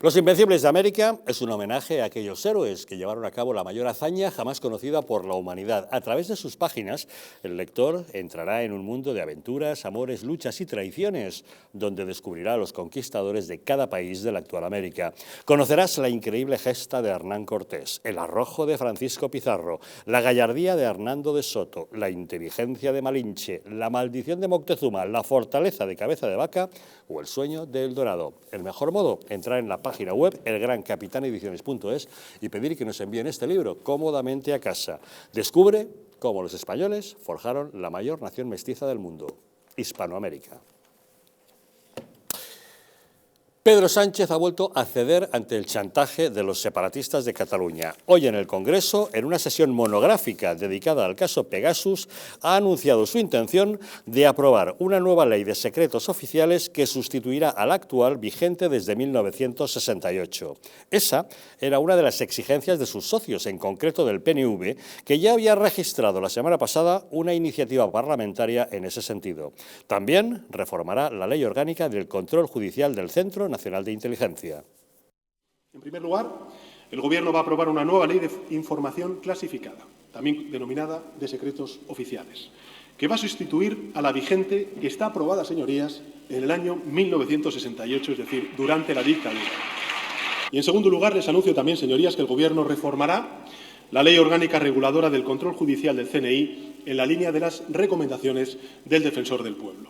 Los Invencibles de América es un homenaje a aquellos héroes que llevaron a cabo la mayor hazaña jamás conocida por la humanidad. A través de sus páginas, el lector entrará en un mundo de aventuras, amores, luchas y traiciones, donde descubrirá a los conquistadores de cada país de la actual América. Conocerás la increíble gesta de Hernán Cortés, el arrojo de Francisco Pizarro, la gallardía de Hernando de Soto, la inteligencia de Malinche, la maldición de Moctezuma, la fortaleza de Cabeza de Vaca o el sueño de El Dorado. El mejor modo, entrar en la página web elgrancapitanediciones.es y pedir que nos envíen este libro cómodamente a casa. Descubre cómo los españoles forjaron la mayor nación mestiza del mundo, Hispanoamérica. Pedro Sánchez ha vuelto a ceder ante el chantaje de los separatistas de Cataluña. Hoy en el Congreso, en una sesión monográfica dedicada al caso Pegasus, ha anunciado su intención de aprobar una nueva ley de secretos oficiales que sustituirá a la actual vigente desde 1968. Esa era una de las exigencias de sus socios, en concreto del PNV, que ya había registrado la semana pasada una iniciativa parlamentaria en ese sentido. También reformará la ley orgánica del control judicial del Centro Nacional de Inteligencia. En primer lugar, el Gobierno va a aprobar una nueva ley de información clasificada, también denominada de secretos oficiales, que va a sustituir a la vigente que está aprobada, señorías, en el año 1968, es decir, durante la dictadura. Y en segundo lugar, les anuncio también, señorías, que el Gobierno reformará la Ley Orgánica Reguladora del Control Judicial del CNI en la línea de las recomendaciones del Defensor del Pueblo.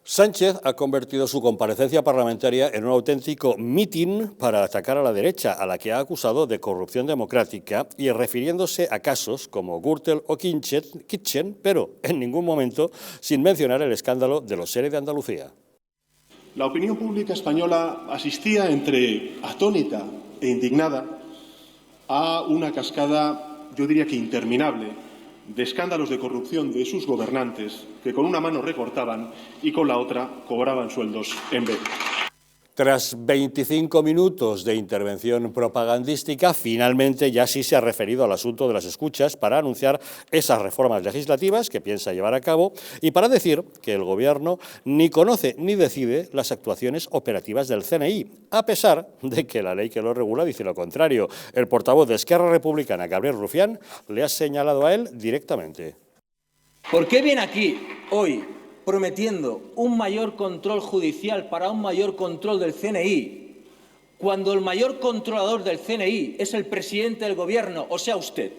Sánchez ha convertido su comparecencia parlamentaria en un auténtico mitin para atacar a la derecha, a la que ha acusado de corrupción democrática y refiriéndose a casos como Gürtel o Kitchen, pero en ningún momento sin mencionar el escándalo de los ERE de Andalucía. La opinión pública española asistía entre atónita e indignada a una cascada, yo diría que interminable, de escándalos de corrupción de sus gobernantes que con una mano recortaban y con la otra cobraban sueldos en B. Tras 25 minutos de intervención propagandística, finalmente ya sí se ha referido al asunto de las escuchas para anunciar esas reformas legislativas que piensa llevar a cabo y para decir que el Gobierno ni conoce ni decide las actuaciones operativas del CNI, a pesar de que la ley que lo regula dice lo contrario. El portavoz de Esquerra Republicana, Gabriel Rufián, le ha señalado a él directamente. ¿Por qué viene aquí hoy prometiendo un mayor control judicial para un mayor control del CNI, cuando el mayor controlador del CNI es el presidente del Gobierno, o sea, usted?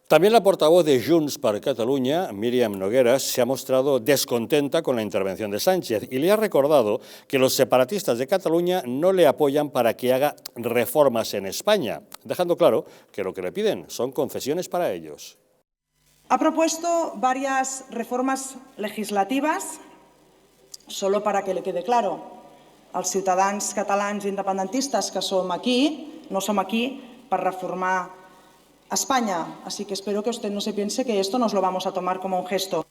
También la portavoz de Junts per Catalunya, Míriam Nogueras, se ha mostrado descontenta con la intervención de Sánchez y le ha recordado que los separatistas de Cataluña no le apoyan para que haga reformas en España, dejando claro que lo que le piden son concesiones para ellos. Ha propuesto varias reformas legislativas, solo para que le quede claro, als ciutadans catalans independentistes que som aquí, no som aquí per reformar España. Así que espero que usted no se piense que esto nos lo vamos a tomar como un gesto.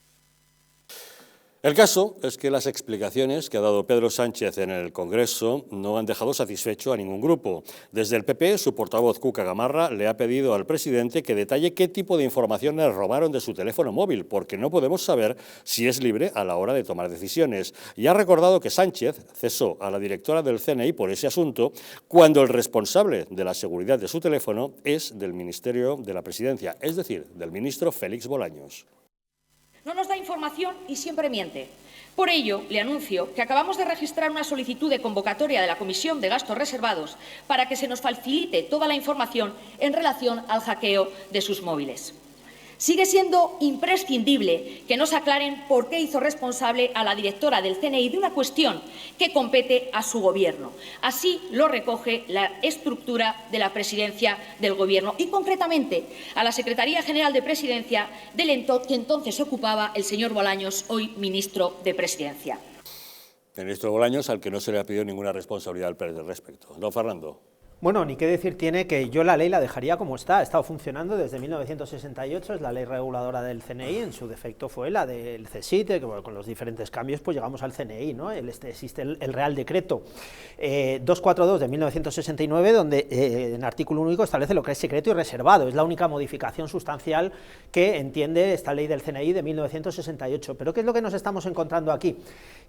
El caso es que las explicaciones que ha dado Pedro Sánchez en el Congreso no han dejado satisfecho a ningún grupo. Desde el PP, su portavoz Cuca Gamarra le ha pedido al presidente que detalle qué tipo de información le robaron de su teléfono móvil, porque no podemos saber si es libre a la hora de tomar decisiones. Y ha recordado que Sánchez cesó a la directora del CNI por ese asunto cuando el responsable de la seguridad de su teléfono es del Ministerio de la Presidencia, es decir, del ministro Félix Bolaños. No nos da información y siempre miente. Por ello, le anuncio que acabamos de registrar una solicitud de convocatoria de la Comisión de Gastos Reservados para que se nos facilite toda la información en relación al hackeo de sus móviles. Sigue siendo imprescindible que nos aclaren por qué hizo responsable a la directora del CNI de una cuestión que compete a su Gobierno. Así lo recoge la estructura de la Presidencia del Gobierno y, concretamente, a la Secretaría General de Presidencia que entonces ocupaba el señor Bolaños, hoy ministro de Presidencia. El ministro Bolaños, al que no se le ha pedido ninguna responsabilidad al respecto. Don Fernando. Bueno, ni qué decir tiene que yo la ley la dejaría como está. Ha estado funcionando desde 1968, es la ley reguladora del CNI, en su defecto fue la del CSIT, que bueno, con los diferentes cambios pues llegamos al CNI, ¿no? Existe el Real Decreto 242 de 1969, donde en artículo único establece lo que es secreto y reservado. Es la única modificación sustancial que entiende esta ley del CNI de 1968. Pero ¿qué es lo que nos estamos encontrando aquí?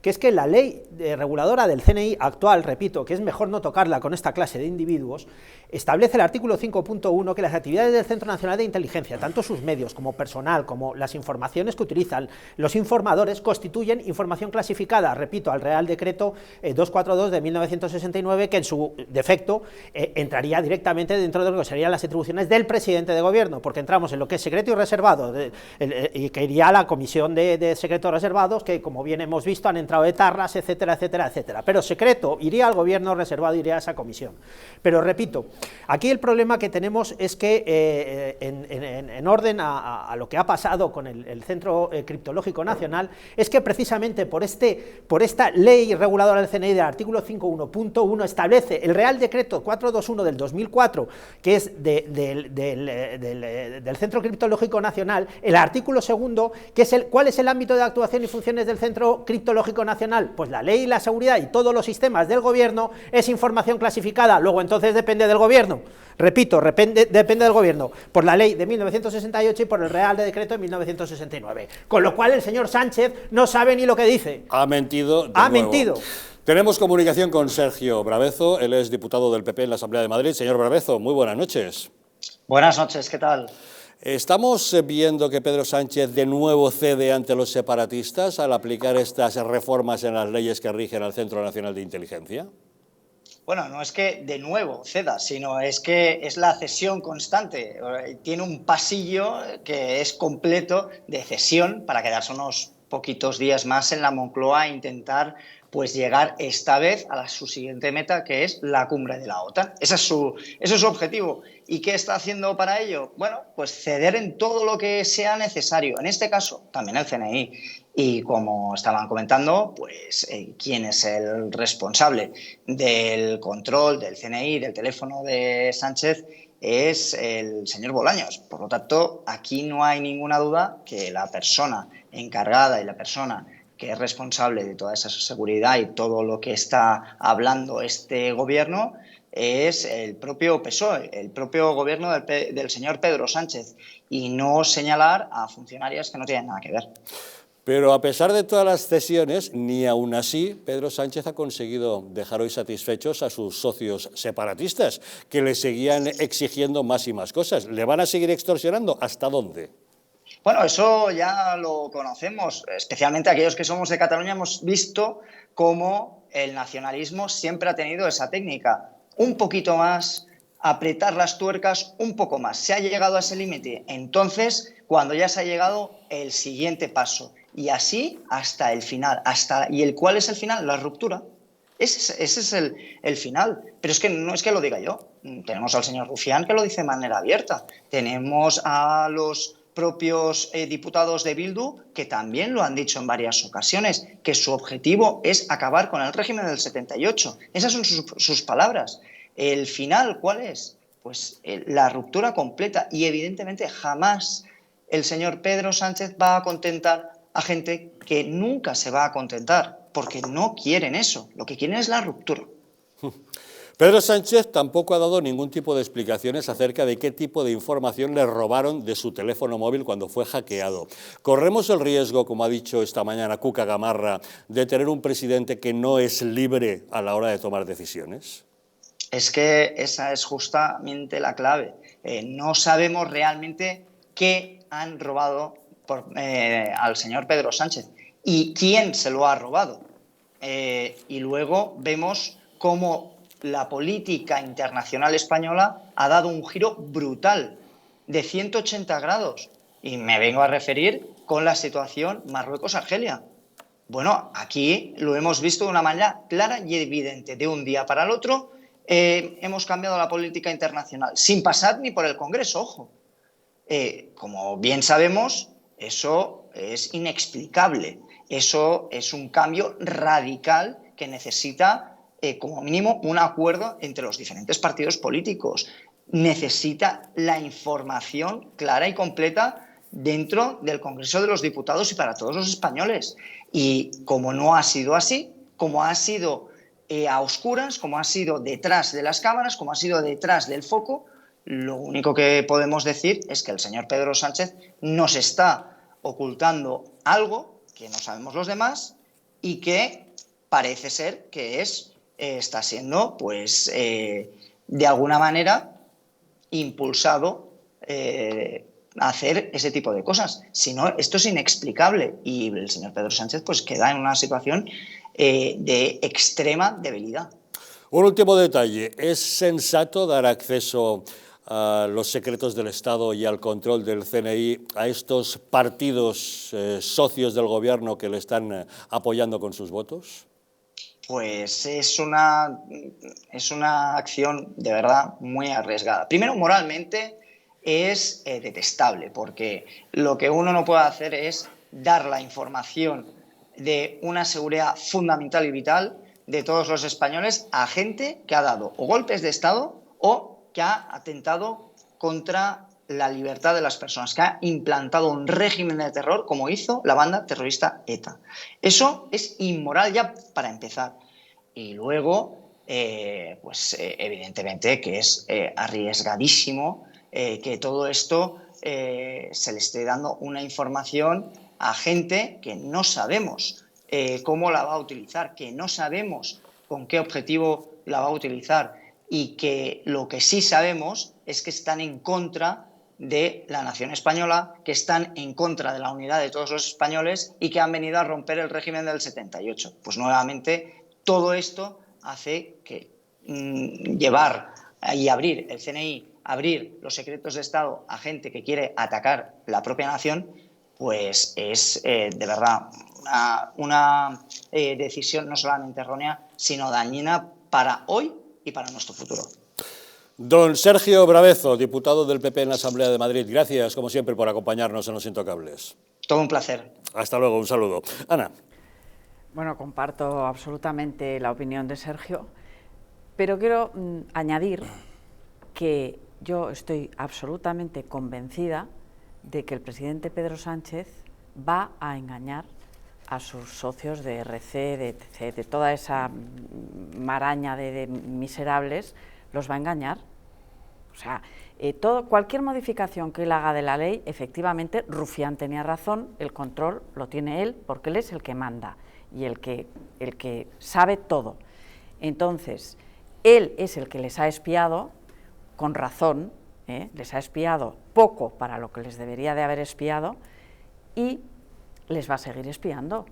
que es que la ley reguladora del CNI actual, repito, que es mejor no tocarla con esta clase de individuos, establece el artículo 5.1 que las actividades del Centro Nacional de Inteligencia, tanto sus medios como personal, como las informaciones que utilizan los informadores, constituyen información clasificada, repito, al Real Decreto 242 de 1969, que en su defecto entraría directamente dentro de lo que serían las atribuciones del presidente de gobierno, porque entramos en lo que es secreto y reservado, y que iría a la comisión de secretos reservados, que como bien hemos visto han entrado etarras, etcétera, etcétera, etcétera, pero secreto iría al gobierno, reservado iría a esa comisión. Pero repito, aquí el problema que tenemos es que en orden a lo que ha pasado con el Centro Criptológico Nacional, es que precisamente por esta ley reguladora del CNI del artículo 5.1.1 establece el Real Decreto 421 del 2004, que es del Centro Criptológico Nacional, el artículo segundo, que es ¿cuál es el ámbito de actuación y funciones del Centro Criptológico Nacional? Pues la ley, la seguridad y todos los sistemas del gobierno es información clasificada, luego entonces depende del gobierno, repito, depende del gobierno, por la ley de 1968 y por el Real Decreto de 1969, con lo cual el señor Sánchez no sabe ni lo que dice. Ha mentido. Ha mentido. Tenemos comunicación con Sergio Bravezo, él es diputado del PP en la Asamblea de Madrid. Señor Bravezo, muy buenas noches. Buenas noches, ¿qué tal? ¿Estamos viendo que Pedro Sánchez de nuevo cede ante los separatistas al aplicar estas reformas en las leyes que rigen al Centro Nacional de Inteligencia? Bueno, no es que de nuevo ceda, sino es que es la cesión constante. Tiene un pasillo que es completo de cesión para quedarse unos poquitos días más en la Moncloa e intentar pues llegar esta vez a su siguiente meta, que es la cumbre de la OTAN. Ese es su objetivo. ¿Y qué está haciendo para ello? Bueno, pues ceder en todo lo que sea necesario. En este caso, también el CNI. Y como estaban comentando, pues quién es el responsable del control del CNI, del teléfono de Sánchez, es el señor Bolaños. Por lo tanto, aquí no hay ninguna duda que la persona encargada y la persona que es responsable de toda esa seguridad y todo lo que está hablando este gobierno es el propio PSOE, el propio gobierno del señor Pedro Sánchez, y no señalar a funcionarios que no tienen nada que ver. Pero a pesar de todas las cesiones, ni aún así Pedro Sánchez ha conseguido dejar hoy satisfechos a sus socios separatistas, que le seguían exigiendo más y más cosas. ¿Le van a seguir extorsionando? ¿Hasta dónde? Bueno, eso ya lo conocemos, especialmente aquellos que somos de Cataluña hemos visto cómo el nacionalismo siempre ha tenido esa técnica, un poquito más, apretar las tuercas un poco más. Se ha llegado a ese límite, entonces, cuando ya se ha llegado, el siguiente paso. Y así hasta el final. ¿Y cuál es el final? La ruptura. Ese es el final. Pero es que no es que lo diga yo. Tenemos al señor Rufián que lo dice de manera abierta. Tenemos a los propios diputados de Bildu que también lo han dicho en varias ocasiones, que su objetivo es acabar con el régimen del 78. Esas son sus palabras. ¿El final cuál es? Pues la ruptura completa. Y evidentemente jamás el señor Pedro Sánchez va a contentar a gente que nunca se va a contentar, porque no quieren eso, lo que quieren es la ruptura. Pedro Sánchez tampoco ha dado ningún tipo de explicaciones acerca de qué tipo de información le robaron de su teléfono móvil cuando fue hackeado. ¿Corremos el riesgo, como ha dicho esta mañana Cuca Gamarra, de tener un presidente que no es libre a la hora de tomar decisiones? Es que esa es justamente la clave. No sabemos realmente qué han robado al señor Pedro Sánchez y quién se lo ha robado. Y luego vemos cómo la política internacional española ha dado un giro brutal de 180 grados. Y me vengo a referir con la situación Marruecos-Argelia. Bueno, aquí lo hemos visto de una manera clara y evidente. De un día para el otro hemos cambiado la política internacional, sin pasar ni por el Congreso, ojo. Como bien sabemos, eso es inexplicable. Eso es un cambio radical que necesita, como mínimo, un acuerdo entre los diferentes partidos políticos. Necesita la información clara y completa dentro del Congreso de los Diputados y para todos los españoles. Y como no ha sido así, como ha sido a oscuras, como ha sido detrás de las cámaras, como ha sido detrás del foco, lo único que podemos decir es que el señor Pedro Sánchez nos está ocultando algo que no sabemos los demás y que parece ser que está siendo, pues, de alguna manera impulsado a hacer ese tipo de cosas. Si no, esto es inexplicable y el señor Pedro Sánchez pues queda en una situación de extrema debilidad. Un último detalle, ¿es sensato dar acceso a los secretos del Estado y al control del CNI a estos partidos socios del gobierno que le están apoyando con sus votos? Pues es una acción de verdad muy arriesgada. Primero, moralmente es detestable, porque lo que uno no puede hacer es dar la información de una seguridad fundamental y vital de todos los españoles a gente que ha dado o golpes de Estado o que ha atentado contra la libertad de las personas, que ha implantado un régimen de terror como hizo la banda terrorista ETA. Eso es inmoral ya para empezar. Y luego, evidentemente que es arriesgadísimo que todo esto se le esté dando una información a gente que no sabemos cómo la va a utilizar, que no sabemos con qué objetivo la va a utilizar y que lo que sí sabemos es que están en contra de la nación española, que están en contra de la unidad de todos los españoles y que han venido a romper el régimen del 78. Pues nuevamente todo esto hace que llevar y abrir el CNI, abrir los secretos de Estado a gente que quiere atacar la propia nación, pues es de verdad una decisión no solamente errónea, sino dañina para hoy y para nuestro futuro. Don Sergio Bravezo, diputado del PP en la Asamblea de Madrid, gracias como siempre por acompañarnos en Los Intocables. Todo un placer. Hasta luego, un saludo. Ana. Bueno, comparto absolutamente la opinión de Sergio, pero quiero añadir que yo estoy absolutamente convencida de que el presidente Pedro Sánchez va a engañar a sus socios de RC, de ETC, de toda esa maraña de miserables, los va a engañar. O sea, cualquier modificación que él haga de la ley, efectivamente, Rufián tenía razón, el control lo tiene él, porque él es el que manda y el que sabe todo. Entonces, él es el que les ha espiado, con razón, les ha espiado poco para lo que les debería de haber espiado, y les va a seguir espiando.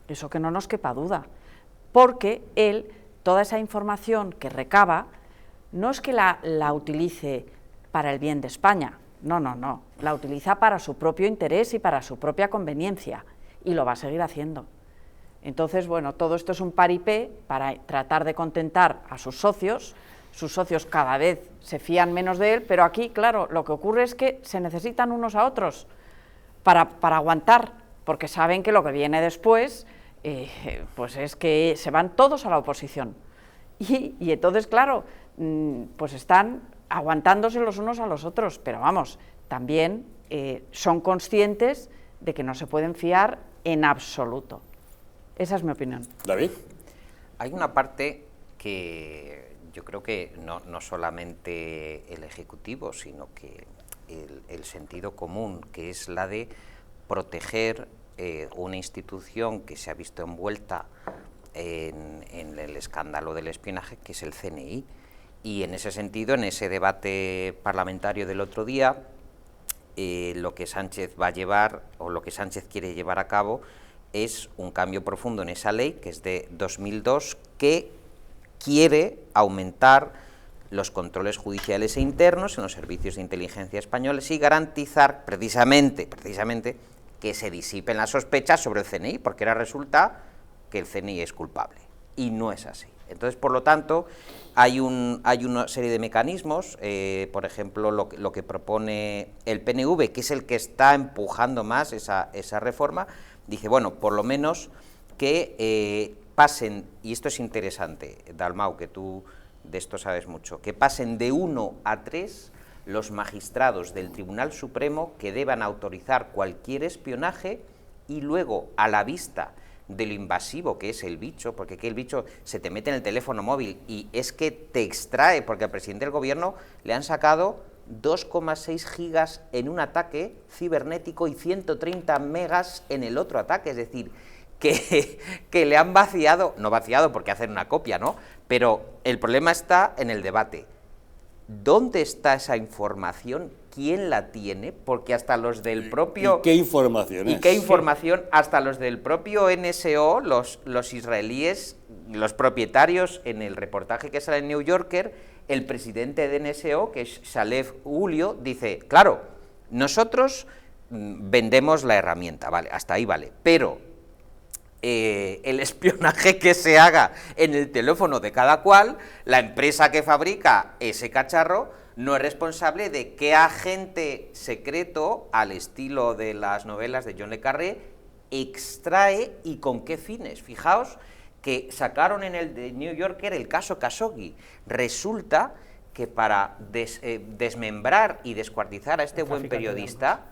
Eso que no nos quepa duda, porque él, toda esa información que recaba, no es que la utilice para el bien de España, no, la utiliza para su propio interés y para su propia conveniencia, y lo va a seguir haciendo. Entonces, bueno, todo esto es un paripé para tratar de contentar a sus socios cada vez se fían menos de él, pero aquí, claro, lo que ocurre es que se necesitan unos a otros para aguantar, porque saben que lo que viene después, pues es que se van todos a la oposición. Y entonces, claro, pues están aguantándose los unos a los otros, pero vamos, también son conscientes de que no se pueden fiar en absoluto. Esa es mi opinión. David. Hay una parte que yo creo que no solamente el Ejecutivo, sino que el sentido común, que es la de proteger una institución que se ha visto envuelta en el escándalo del espionaje, que es el CNI. Y en ese sentido, en ese debate parlamentario del otro día, lo que Sánchez va a llevar, o lo que Sánchez quiere llevar a cabo, es un cambio profundo en esa ley, que es de 2002, que quiere aumentar los controles judiciales e internos en los servicios de inteligencia españoles y garantizar precisamente que se disipen las sospechas sobre el CNI, porque ahora resulta que el CNI es culpable, y no es así. Entonces, por lo tanto, hay una serie de mecanismos, por ejemplo, lo que propone el PNV, que es el que está empujando más esa reforma, dice, bueno, por lo menos que pasen, y esto es interesante, Dalmau, que tú de esto sabes mucho, que pasen de 1 a 3 los magistrados del Tribunal Supremo que deban autorizar cualquier espionaje, y luego, a la vista de lo invasivo que es el bicho, porque aquí el bicho se te mete en el teléfono móvil y es que te extrae, porque al presidente del gobierno le han sacado 2,6 gigas en un ataque cibernético y 130 megas en el otro ataque, es decir, que le han vaciado, no vaciado porque hacen una copia, ¿no? Pero el problema está en el debate. ¿Dónde está esa información? ¿Quién la tiene? Porque hasta los del propio... ¿Y qué información es? ¿Y qué información? Hasta los del propio NSO, los israelíes, los propietarios, en el reportaje que sale en New Yorker, el presidente de NSO, que es Shalef Julio, dice, claro, nosotros vendemos la herramienta, vale, hasta ahí vale, pero el espionaje que se haga en el teléfono de cada cual, la empresa que fabrica ese cacharro no es responsable de qué agente secreto, al estilo de las novelas de John le Carré, extrae y con qué fines. Fijaos que sacaron en el de New Yorker el caso Khashoggi. Resulta que para desmembrar y descuartizar a este buen periodista,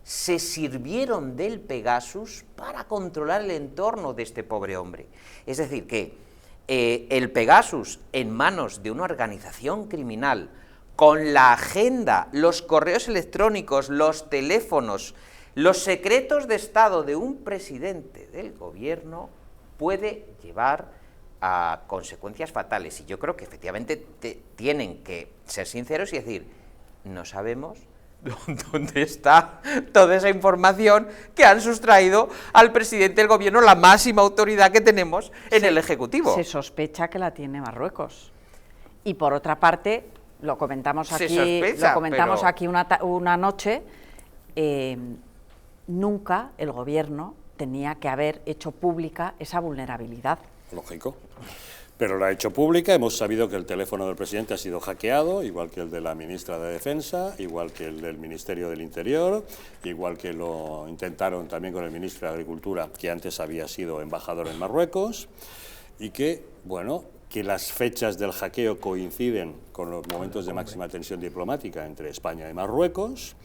se sirvieron del Pegasus para controlar el entorno de este pobre hombre. Es decir, que el Pegasus en manos de una organización criminal, con la agenda, los correos electrónicos, los teléfonos, los secretos de Estado de un presidente del gobierno, puede llevar a consecuencias fatales. Y yo creo que efectivamente tienen que ser sinceros y decir, no sabemos dónde está toda esa información que han sustraído al presidente del gobierno, la máxima autoridad que tenemos en el Ejecutivo. Se sospecha que la tiene Marruecos. Y por otra parte, lo comentamos aquí una noche, nunca el gobierno tenía que haber hecho pública esa vulnerabilidad. Lógico. Pero la ha hecho pública, hemos sabido que el teléfono del presidente ha sido hackeado, igual que el de la ministra de Defensa, igual que el del Ministerio del Interior, igual que lo intentaron también con el ministro de Agricultura, que antes había sido embajador en Marruecos, y que, bueno, que las fechas del hackeo coinciden con los momentos de máxima tensión diplomática entre España y Marruecos.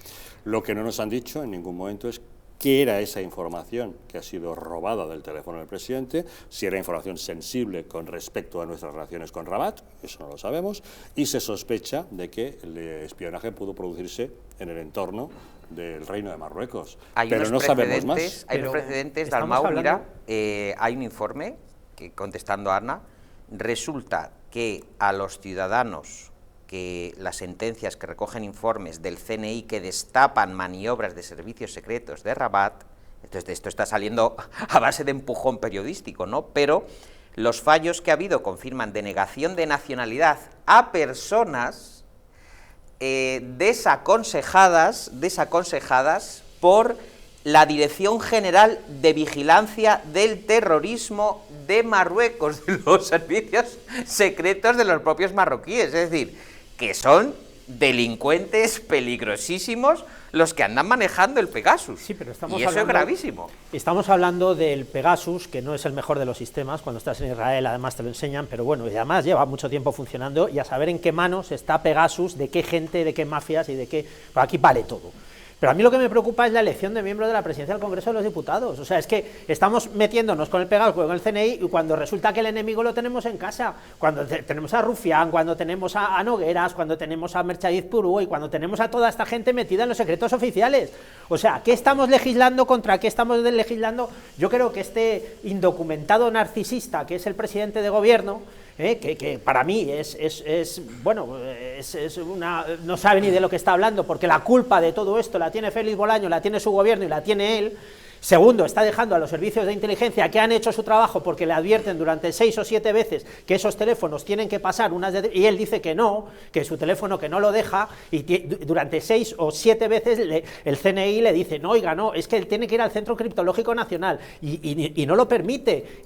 Lo que no nos han dicho en ningún momento es qué era esa información que ha sido robada del teléfono del presidente, si era información sensible con respecto a nuestras relaciones con Rabat, eso no lo sabemos, y se sospecha de que el espionaje pudo producirse en el entorno del Reino de Marruecos. Pero no sabemos más. Hay unos precedentes, Dalmau, mira, hay un informe, que contestando a Ana, resulta que a los ciudadanos que las sentencias que recogen informes del CNI que destapan maniobras de servicios secretos de Rabat, entonces esto está saliendo a base de empujón periodístico, ¿no? Pero los fallos que ha habido confirman denegación de nacionalidad a personas desaconsejadas por la Dirección General de Vigilancia del Terrorismo de Marruecos, de los servicios secretos de los propios marroquíes, es decir, que son delincuentes peligrosísimos los que andan manejando el Pegasus. Sí, pero estamos y eso es gravísimo. Estamos hablando del Pegasus, que no es el mejor de los sistemas, cuando estás en Israel además te lo enseñan, pero bueno, y además lleva mucho tiempo funcionando, y a saber en qué manos está Pegasus, de qué gente, de qué mafias y de qué... Pues aquí vale todo. Pero a mí lo que me preocupa es la elección de miembros de la presidencia del Congreso de los Diputados. O sea, es que estamos metiéndonos con el Pegasus, con el CNI, y cuando resulta que el enemigo lo tenemos en casa, cuando tenemos a Rufián, cuando tenemos a Nogueras, cuando tenemos a Merchadiz Purú, y cuando tenemos a toda esta gente metida en los secretos oficiales. O sea, ¿qué estamos legislando? ¿Contra qué estamos legislando? Yo creo que este indocumentado narcisista, que es el presidente de gobierno, que para mí no sabe ni de lo que está hablando, porque la culpa de todo esto la tiene Félix Bolaño, la tiene su gobierno y la tiene él. Segundo, está dejando a los servicios de inteligencia que han hecho su trabajo, porque le advierten durante 6 o 7 veces que esos teléfonos tienen que pasar y él dice que no, que su teléfono que no lo deja, y durante 6 o 7 veces el CNI le dice, no, oiga, no, es que él tiene que ir al Centro Criptológico Nacional, y no lo permite,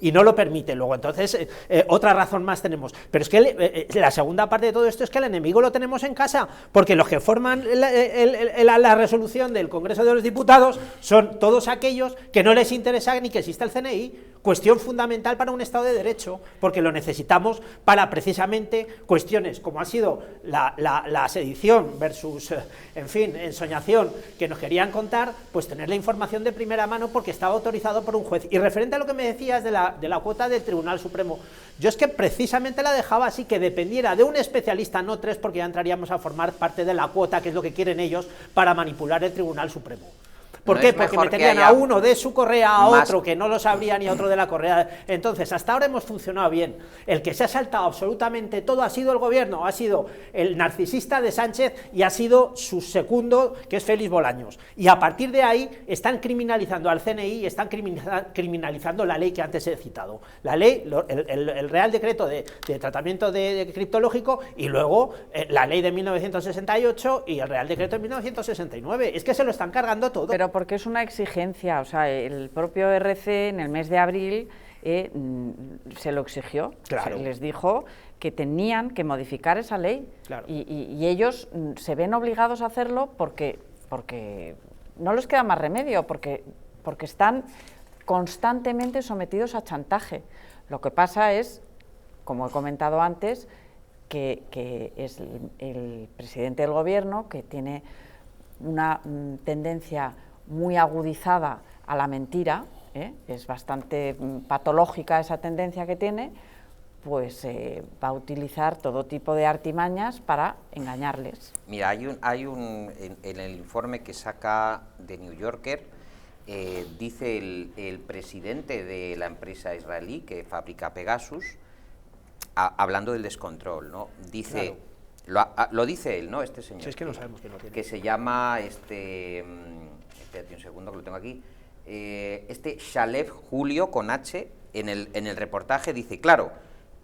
Luego, entonces, otra razón más tenemos. Pero es que la segunda parte de todo esto es que el enemigo lo tenemos en casa, porque los que forman la resolución del Congreso de los Diputados son todos aquellos que no les interesa ni que exista el CNI, cuestión fundamental para un Estado de Derecho, porque lo necesitamos para precisamente cuestiones como ha sido la sedición versus, en fin, ensoñación que nos querían contar, pues tener la información de primera mano porque estaba autorizado por un juez. Y referente a lo que me decías de la cuota del Tribunal Supremo, yo es que precisamente la dejaba así, que dependiera de un especialista, no 3, porque ya entraríamos a formar parte de la cuota, que es lo que quieren ellos, para manipular el Tribunal Supremo. ¿Por ¿No qué? es Porque mejor que meterían haya a uno de su correa a más- otro que no lo sabrían y a otro de la correa. Entonces, hasta ahora hemos funcionado bien. El que se ha saltado absolutamente todo ha sido el gobierno, ha sido el narcisista de Sánchez y ha sido su segundo, que es Félix Bolaños. Y a partir de ahí están criminalizando al CNI y están criminalizando la ley que antes he citado. La ley, el Real Decreto de tratamiento de criptológico y luego la ley de 1968 y el Real Decreto de 1969. Es que se lo están cargando todo. Pero porque es una exigencia, o sea, el propio RC en el mes de abril se lo exigió, Claro. les dijo que tenían que modificar esa ley, Claro. y ellos se ven obligados a hacerlo porque no les queda más remedio, porque están constantemente sometidos a chantaje. Lo que pasa es, como he comentado antes, que es el presidente del gobierno, que tiene una tendencia muy agudizada a la mentira, es bastante patológica esa tendencia que tiene, pues va a utilizar todo tipo de artimañas para engañarles. Mira, hay un en el informe que saca The New Yorker, dice el presidente de la empresa israelí que fabrica Pegasus, hablando del descontrol, ¿no? Dice, Claro. lo dice él, ¿no? Este señor. Si es que no sabemos quién lo tiene. Que se llama, espérate un segundo que lo tengo aquí, Shalev Julio con H, en el reportaje dice, claro,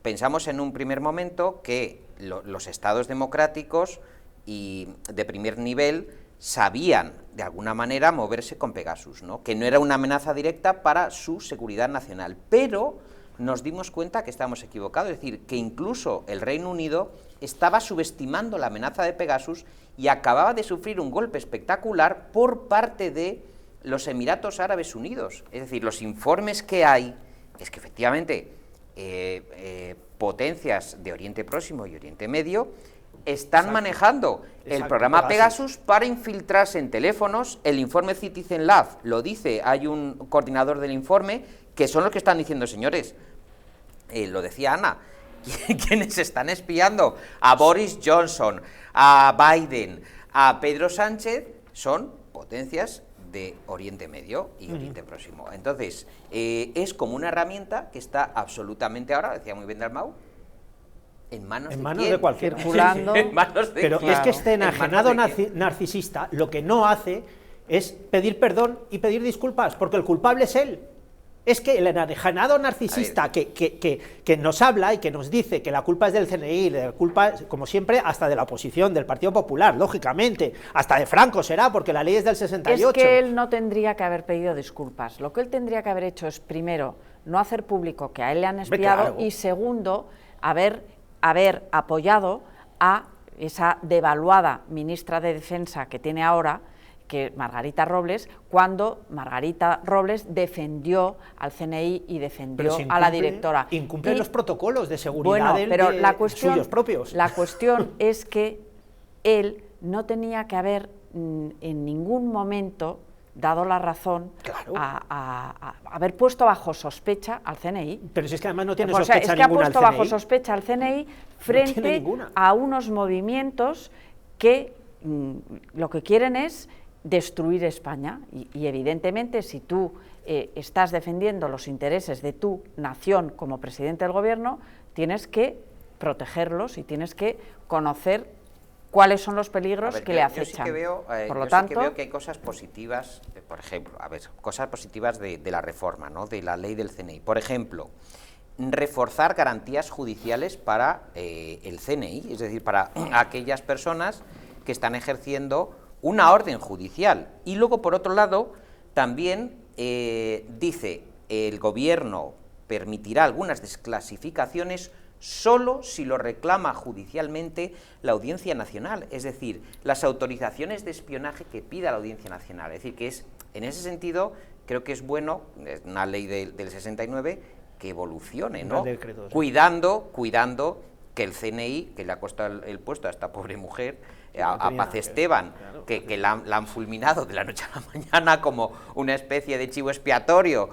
pensamos en un primer momento que los estados democráticos y de primer nivel sabían de alguna manera moverse con Pegasus, ¿no? Que no era una amenaza directa para su seguridad nacional, pero nos dimos cuenta que estábamos equivocados, es decir, que incluso el Reino Unido estaba subestimando la amenaza de Pegasus y acababa de sufrir un golpe espectacular por parte de los Emiratos Árabes Unidos. Es decir, los informes que hay es que efectivamente potencias de Oriente Próximo y Oriente Medio están manejando el programa Pegasus para infiltrarse en teléfonos. El informe Citizen Lab lo dice, hay un coordinador del informe, que son los que están diciendo, señores, lo decía Ana, quienes están espiando a Boris Johnson, a Biden, a Pedro Sánchez, son potencias de Oriente Medio y Oriente Próximo. Entonces, es como una herramienta que está absolutamente ahora, decía muy bien Dalmau, en manos de cualquier circulando. En manos de Pero quién. es que este ¿En manos enajenado de quién? narcisista lo que no hace es pedir perdón y pedir disculpas, porque el culpable es él. Es que el enajenado narcisista que nos habla y que nos dice que la culpa es del CNI, la culpa, como siempre, hasta de la oposición, del Partido Popular, lógicamente, hasta de Franco será, porque la ley es del 68. Es que él no tendría que haber pedido disculpas. Lo que él tendría que haber hecho es, primero, no hacer público que a él le han espiado, claro. Y segundo, haber apoyado a esa devaluada ministra de Defensa que tiene ahora, que Margarita Robles, cuando Margarita Robles defendió al CNI y defendió a la directora. Incumple los protocolos de seguridad Bueno, pero la cuestión, suyos propios. La cuestión es que él no tenía que haber en ningún momento dado la razón, Claro. a haber puesto bajo sospecha al CNI. Pero si es que además no tiene O sea, sospecha es que ha ninguna puesto al bajo CNI. sospecha al CNI tiene frente ninguna. a unos movimientos que lo que quieren es destruir España y evidentemente si tú estás defendiendo los intereses de tu nación como presidente del gobierno, tienes que protegerlos y tienes que conocer cuáles son los peligros A ver, que le yo acechan. sí que veo, Por lo yo tanto, sí que veo que hay cosas positivas, por ejemplo, cosas positivas de la reforma, ¿no? De la ley del CNI. Por ejemplo, reforzar garantías judiciales para el CNI, es decir, para aquellas personas que están ejerciendo una orden judicial. Y luego, por otro lado, también dice el gobierno permitirá algunas desclasificaciones solo si lo reclama judicialmente la Audiencia Nacional, es decir, las autorizaciones de espionaje que pida la Audiencia Nacional. Es decir, que es, en ese sentido, creo que es bueno, es una ley del 69, que evolucione, ¿no? Cuidando que el CNI, que le ha costado el puesto a esta pobre mujer, a Paz Esteban, que la han fulminado de la noche a la mañana como una especie de chivo expiatorio,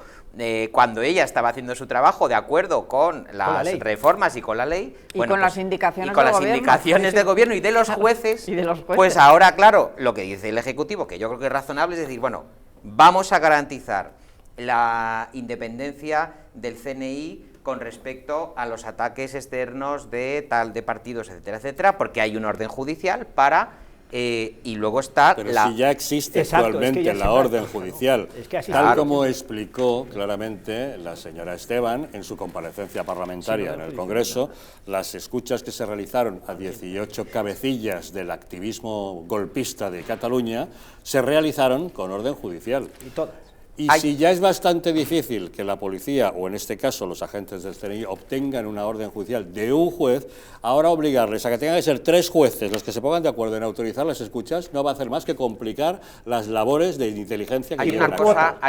cuando ella estaba haciendo su trabajo de acuerdo con las reformas y con la ley. Y bueno, con las indicaciones, del gobierno y de los jueces, y de los jueces. Pues ahora, claro, lo que dice el Ejecutivo, que yo creo que es razonable, es decir, bueno, vamos a garantizar la independencia del CNI con respecto a los ataques externos de partidos, etcétera, etcétera, porque hay una orden judicial para... y luego está Pero si ya existe actualmente la orden judicial, tal como explicó claramente la señora Esteban en su comparecencia parlamentaria en el Congreso, las escuchas que se realizaron a 18 cabecillas del activismo golpista de Cataluña se realizaron con orden judicial. Y todas. Y si ya es bastante difícil que la policía, o en este caso los agentes del CNI, obtengan una orden judicial de un juez, ahora obligarles a que tengan que ser 3 jueces los que se pongan de acuerdo en autorizar las escuchas no va a hacer más que complicar las labores de inteligencia que hay una cosa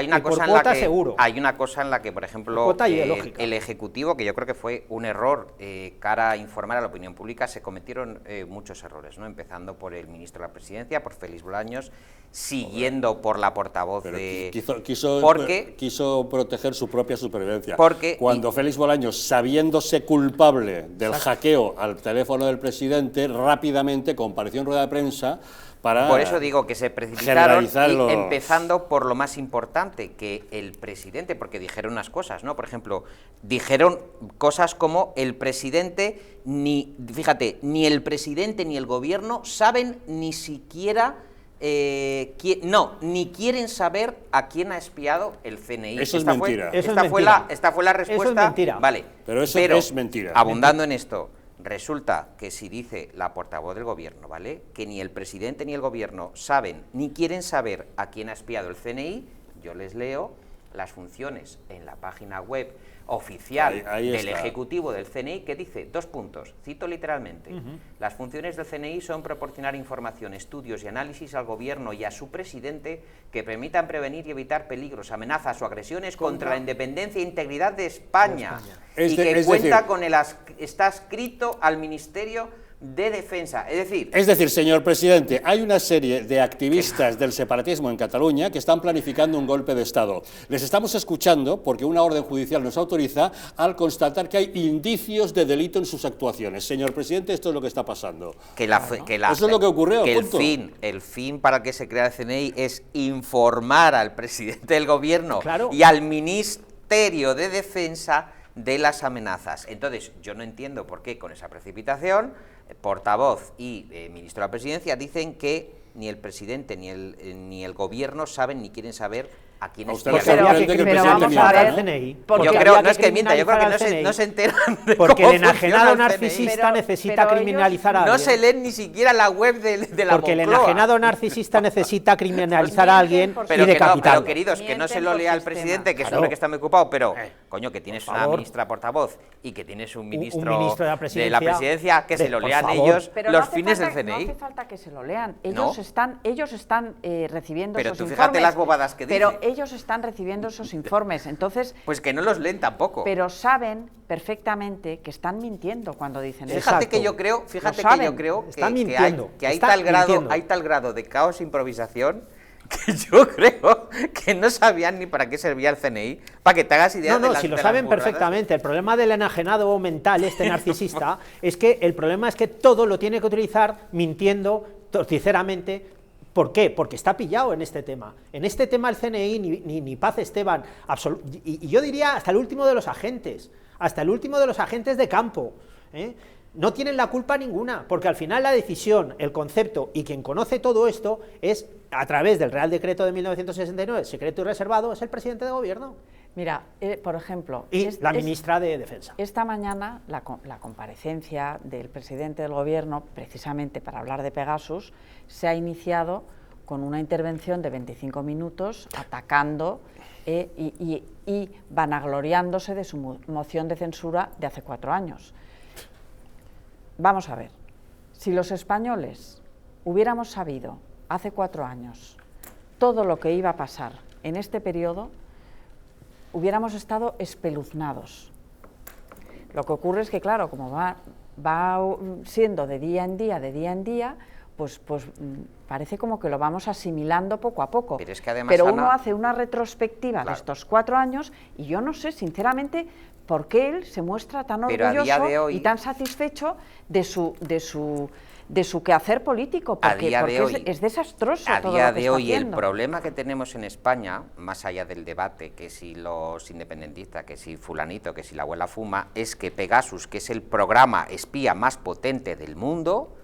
en la que, por ejemplo, el Ejecutivo, que yo creo que fue un error cara a informar a la opinión pública, se cometieron muchos errores, ¿no? Empezando por el ministro de la Presidencia, por Félix Bolaños, siguiendo por la portavoz de... Quiso proteger su propia supervivencia. Cuando Félix Bolaños, sabiéndose culpable del hackeo al teléfono del presidente, rápidamente compareció en rueda de prensa para... Por eso digo que se precipitaron, y empezando por lo más importante, que el presidente, porque dijeron unas cosas, ¿no? Por ejemplo, dijeron cosas como el presidente, fíjate, ni el presidente ni el gobierno saben ni siquiera... ni quieren saber a quién ha espiado el CNI. Eso es mentira. Esta fue la respuesta. Eso es mentira. Vale, pero es mentira. Abundando en esto, resulta que si dice la portavoz del gobierno, ¿vale?, que ni el presidente ni el gobierno saben ni quieren saber a quién ha espiado el CNI, yo les leo las funciones en la página web oficial del Ejecutivo del CNI, que dice, 2 puntos, cito literalmente, las funciones del CNI son proporcionar información, estudios y análisis al Gobierno y a su presidente que permitan prevenir y evitar peligros, amenazas o agresiones contra la independencia e integridad de España. Y que cuenta con está adscrito al Ministerio de Defensa. Es decir, señor presidente, hay una serie de activistas del separatismo en Cataluña que están planificando un golpe de Estado. Les estamos escuchando porque una orden judicial nos autoriza al constatar que hay indicios de delito en sus actuaciones. Señor presidente, esto es lo que está pasando. Eso es lo que ocurrió. Que el fin para que se crea el CNI es informar al presidente del gobierno y al Ministerio de Defensa de las amenazas. Entonces, yo no entiendo por qué con esa precipitación portavoz y ministro de la Presidencia dicen que ni el presidente ni el gobierno saben ni quieren saber a quién es. Pero vamos a ver, yo creo, no es que mienta, yo creo que no se enteran de porque cómo el enajenado narcisista necesita criminalizar a alguien. No se leen ni siquiera la web de la Moncloa. Porque el enajenado narcisista necesita criminalizar a alguien y decapitarlo. Pero queridos, que no se lo lea al presidente, que es un hombre que está muy ocupado, pero coño, que tienes una ministra portavoz y que tienes un ministro de la Presidencia, que se lo lean ellos los fines del CNI. No hace falta que se lo lean, ellos están recibiendo esos informes. Pero tú fíjate las bobadas que dicen. Ellos están recibiendo esos informes, entonces... Pues que no los leen tampoco. Pero saben perfectamente que están mintiendo cuando dicen eso. Fíjate que yo creo que hay tal grado de caos e improvisación que yo creo que no sabían ni para qué servía el CNI, para que te hagas idea de las si lo saben perfectamente. El problema del enajenado mental, narcisista, es que el problema es que todo lo tiene que utilizar mintiendo torticeramente. ¿Por qué? Porque está pillado en este tema. En este tema el CNI, ni Paz Esteban, y yo diría hasta el último de los agentes, de campo, no tienen la culpa ninguna, porque al final la decisión, el concepto y quien conoce todo esto es, a través del Real Decreto de 1969, secreto y reservado, es el presidente de gobierno. Mira, por ejemplo... Y la ministra de Defensa. Esta mañana la comparecencia del presidente del gobierno, precisamente para hablar de Pegasus, se ha iniciado con una intervención de 25 minutos atacando y vanagloriándose de su moción de censura de hace 4 años. Vamos a ver, si los españoles hubiéramos sabido hace 4 años todo lo que iba a pasar en este periodo, hubiéramos estado espeluznados. Lo que ocurre es que, claro, como va siendo de día en día, pues parece como que lo vamos asimilando poco a poco. Pero es que además, uno hace una retrospectiva de estos 4 años y yo no sé, sinceramente, por qué él se muestra tan Pero a día orgulloso de hoy, y tan satisfecho de su quehacer político, porque, es desastroso a todo día lo que de está hoy el haciendo. problema que tenemos en España, más allá del debate, que si los independentistas, que si fulanito, que si la abuela fuma, es que Pegasus, que es el programa espía más potente del mundo,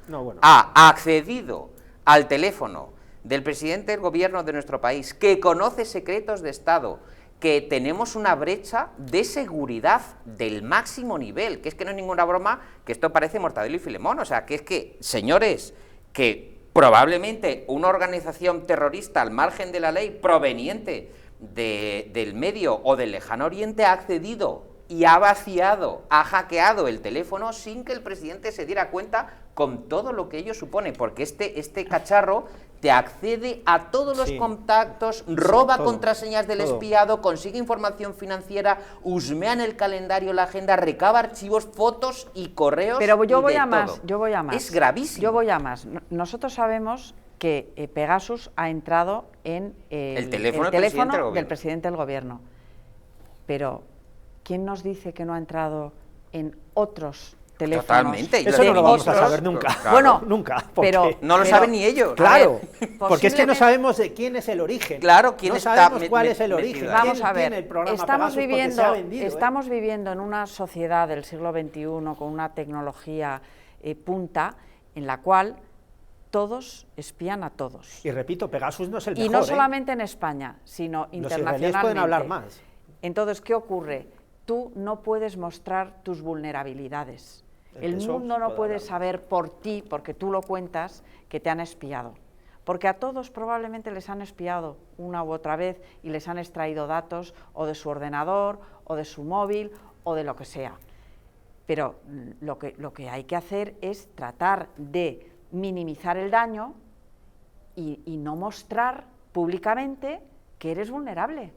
ha accedido al teléfono del presidente del gobierno de nuestro país, que conoce secretos de Estado, que tenemos una brecha de seguridad del máximo nivel, que es que no es ninguna broma, que esto parece Mortadelo y Filemón, o sea, que es que, señores, que probablemente una organización terrorista al margen de la ley proveniente del Medio o del Lejano Oriente ha accedido y ha vaciado, ha hackeado el teléfono sin que el presidente se diera cuenta, con todo lo que ello supone, porque este cacharro te accede a todos los contactos, roba contraseñas del espiado, consigue información financiera, husmea en el calendario, la agenda, recaba archivos, fotos y correos. Pero yo voy y de a más, todo. yo voy a más. Es gravísimo. Yo voy a más. Nosotros sabemos que Pegasus ha entrado en el teléfono del presidente del gobierno. Pero, ¿quién nos dice que no ha entrado en otros teléfonos? Totalmente. Eso no lo vamos a saber nunca. Claro. Bueno, nunca. pero no lo saben ni ellos. Claro, ver, porque es que no sabemos de quién es el origen. Claro, quién no está sabemos cuál es el origen. Vamos a ver, tiene el programa estamos Pegasus porque se ha vendido, estamos viviendo en una sociedad del siglo XXI con una tecnología punta en la cual todos espían a todos. Y repito, Pegasus no es el mejor. Y no solamente en España, sino internacionalmente. Los israelíes pueden hablar más. Entonces, ¿qué ocurre? Tú no puedes mostrar tus vulnerabilidades. El mundo no puede saber por ti, porque tú lo cuentas, que te han espiado. Porque a todos probablemente les han espiado una u otra vez y les han extraído datos o de su ordenador, o de su móvil, o de lo que sea. Pero lo que hay que hacer es tratar de minimizar el daño y no mostrar públicamente que eres vulnerable,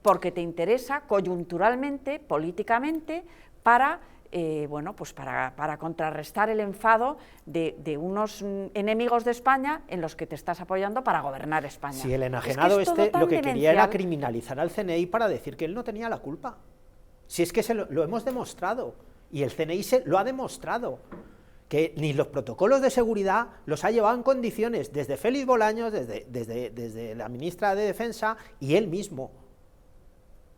porque te interesa coyunturalmente, políticamente, para contrarrestar el enfado de unos enemigos de España en los que te estás apoyando para gobernar España. Si el enajenado lo que quería era criminalizar al CNI para decir que él no tenía la culpa. Si es que lo hemos demostrado, y el CNI lo ha demostrado, que ni los protocolos de seguridad los ha llevado en condiciones, desde Félix Bolaños, desde la ministra de Defensa y él mismo.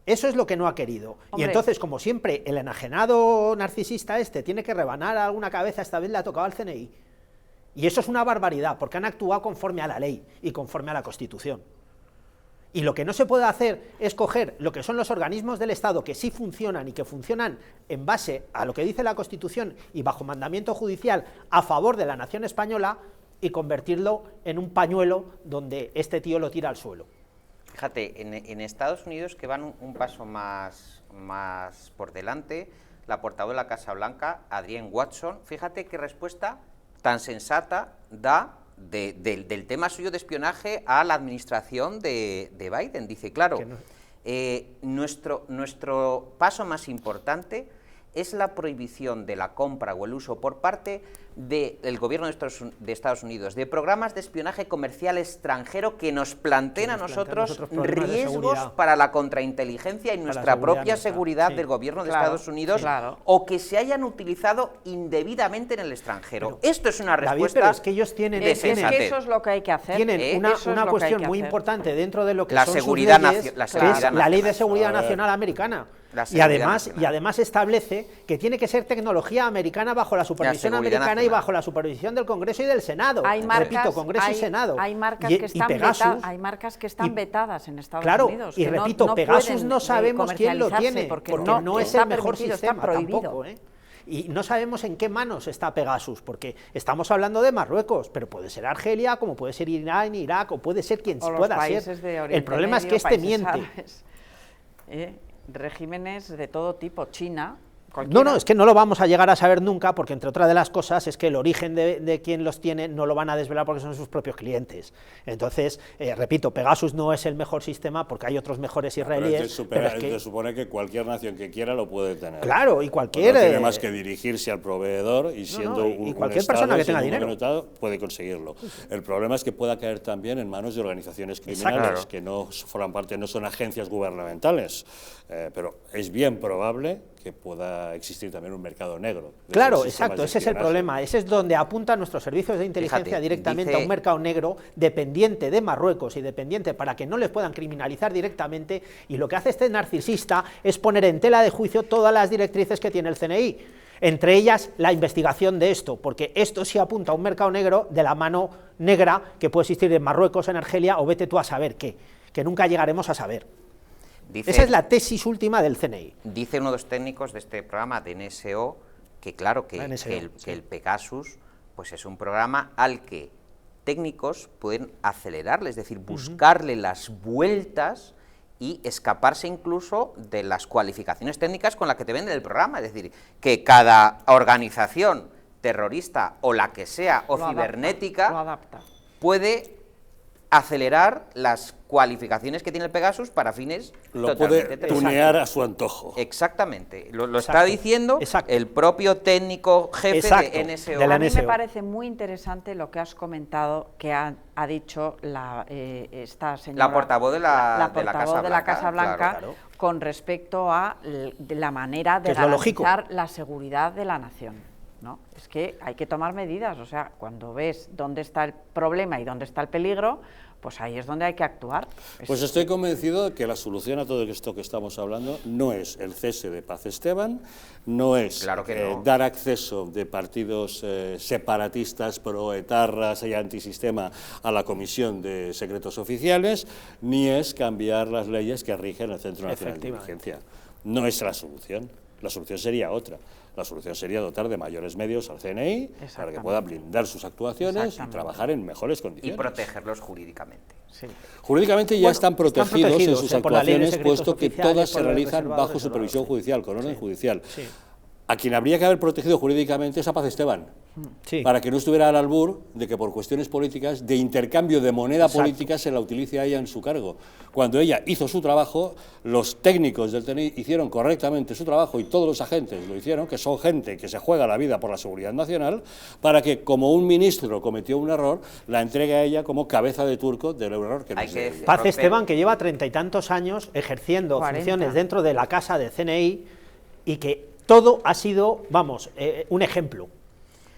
Eso es lo que no ha querido. Hombre. Y entonces, como siempre, el enajenado narcisista tiene que rebanar a alguna cabeza, esta vez le ha tocado al CNI. Y eso es una barbaridad, porque han actuado conforme a la ley y conforme a la Constitución. Y lo que no se puede hacer es coger lo que son los organismos del Estado que sí funcionan y que funcionan en base a lo que dice la Constitución y bajo mandamiento judicial a favor de la nación española y convertirlo en un pañuelo donde este tío lo tira al suelo. Fíjate, en Estados Unidos, que van un paso más por delante, la portavoz de la Casa Blanca, Adrienne Watson, fíjate qué respuesta tan sensata da del tema suyo de espionaje a la administración de Biden. Dice, claro, nuestro paso más importante es la prohibición de la compra o el uso por parte del gobierno de Estados Unidos de programas de espionaje comercial extranjero que nos planteen a nosotros riesgos para la contrainteligencia y nuestra propia seguridad del gobierno de Estados Unidos, o que se hayan utilizado indebidamente en el extranjero. Pero, esto es una respuesta. Pero es que ellos tienen es que eso es lo que hay que hacer. Tienen una cuestión muy importante dentro de lo que la son seguridad sus leyes, nacional. la Ley de Seguridad Nacional americana. Y además establece que tiene que ser tecnología americana bajo la supervisión americana y bajo la supervisión del Congreso y del Senado. Repito, Congreso y Senado. Hay marcas que están vetadas en Estados Unidos. Y repito, Pegasus no sabemos quién lo tiene, porque no es el mejor sistema tampoco. Y no sabemos en qué manos está Pegasus, porque estamos hablando de Marruecos, pero puede ser Argelia, como puede ser Irán, Irak, o puede ser quien pueda ser. El problema es que miente. Regímenes de todo tipo, China. No, es que no lo vamos a llegar a saber nunca, porque entre otras de las cosas es que el origen de quien los tiene no lo van a desvelar porque son sus propios clientes. Entonces, repito, Pegasus no es el mejor sistema porque hay otros mejores israelíes. Se supone que cualquier nación que quiera lo puede tener. Claro, y cualquier... No tiene más que dirigirse al proveedor y siendo cualquier persona que tenga dinero puede conseguirlo. El problema es que pueda caer también en manos de organizaciones criminales que no forman parte, no son agencias gubernamentales, pero es bien probable que pueda existir también un mercado negro. Claro, exacto, ese es el problema. Ese es donde apuntan nuestros servicios de inteligencia. Fíjate, directamente a un mercado negro dependiente de Marruecos y dependiente para que no les puedan criminalizar directamente, y lo que hace este narcisista es poner en tela de juicio todas las directrices que tiene el CNI, entre ellas la investigación de esto, porque esto sí apunta a un mercado negro de la mano negra que puede existir en Marruecos, en Argelia, o vete tú a saber qué, que nunca llegaremos a saber. Esa es la tesis última del CNI. Dice uno de los técnicos de este programa de NSO que claro, que el Pegasus pues es un programa al que técnicos pueden acelerarle, es decir, buscarle las vueltas y escaparse incluso de las cualificaciones técnicas con las que te venden el programa, es decir, que cada organización terrorista o la que sea, o cibernética, puede acelerar las cualificaciones que tiene el Pegasus para fines lo puede tunear a su antojo. Exactamente, lo está diciendo el propio técnico jefe de NSO. A mí me parece muy interesante lo que has comentado, que ha dicho esta señora, la portavoz de la Casa Blanca, claro. Con respecto a la manera de garantizar la seguridad de la nación, ¿no? Es que hay que tomar medidas, o sea, cuando ves dónde está el problema y dónde está el peligro, pues ahí es donde hay que actuar. Pues estoy convencido de que la solución a todo esto que estamos hablando no es el cese de Paz Esteban, no es dar acceso de partidos separatistas, proetarras y antisistema a la Comisión de Secretos Oficiales, ni es cambiar las leyes que rigen el Centro Nacional de Inteligencia. No es la solución sería otra. La solución sería dotar de mayores medios al CNI para que pueda blindar sus actuaciones y trabajar en mejores condiciones. Y protegerlos jurídicamente. Sí. Jurídicamente ya están protegidos en sus actuaciones, puesto que todas se realizan bajo supervisión judicial, con orden judicial. Sí. A quien habría que haber protegido jurídicamente es a Paz Esteban, para que no estuviera al albur de que por cuestiones políticas, de intercambio de moneda política, se la utilice a ella en su cargo. Cuando ella hizo su trabajo, los técnicos del CNI hicieron correctamente su trabajo y todos los agentes lo hicieron, que son gente que se juega la vida por la seguridad nacional, para que, como un ministro cometió un error, la entregue a ella como cabeza de turco del error que no es de ella. Paz Esteban, que lleva 30 y tantos años ejerciendo funciones dentro de la casa de CNI y que todo ha sido, vamos, un ejemplo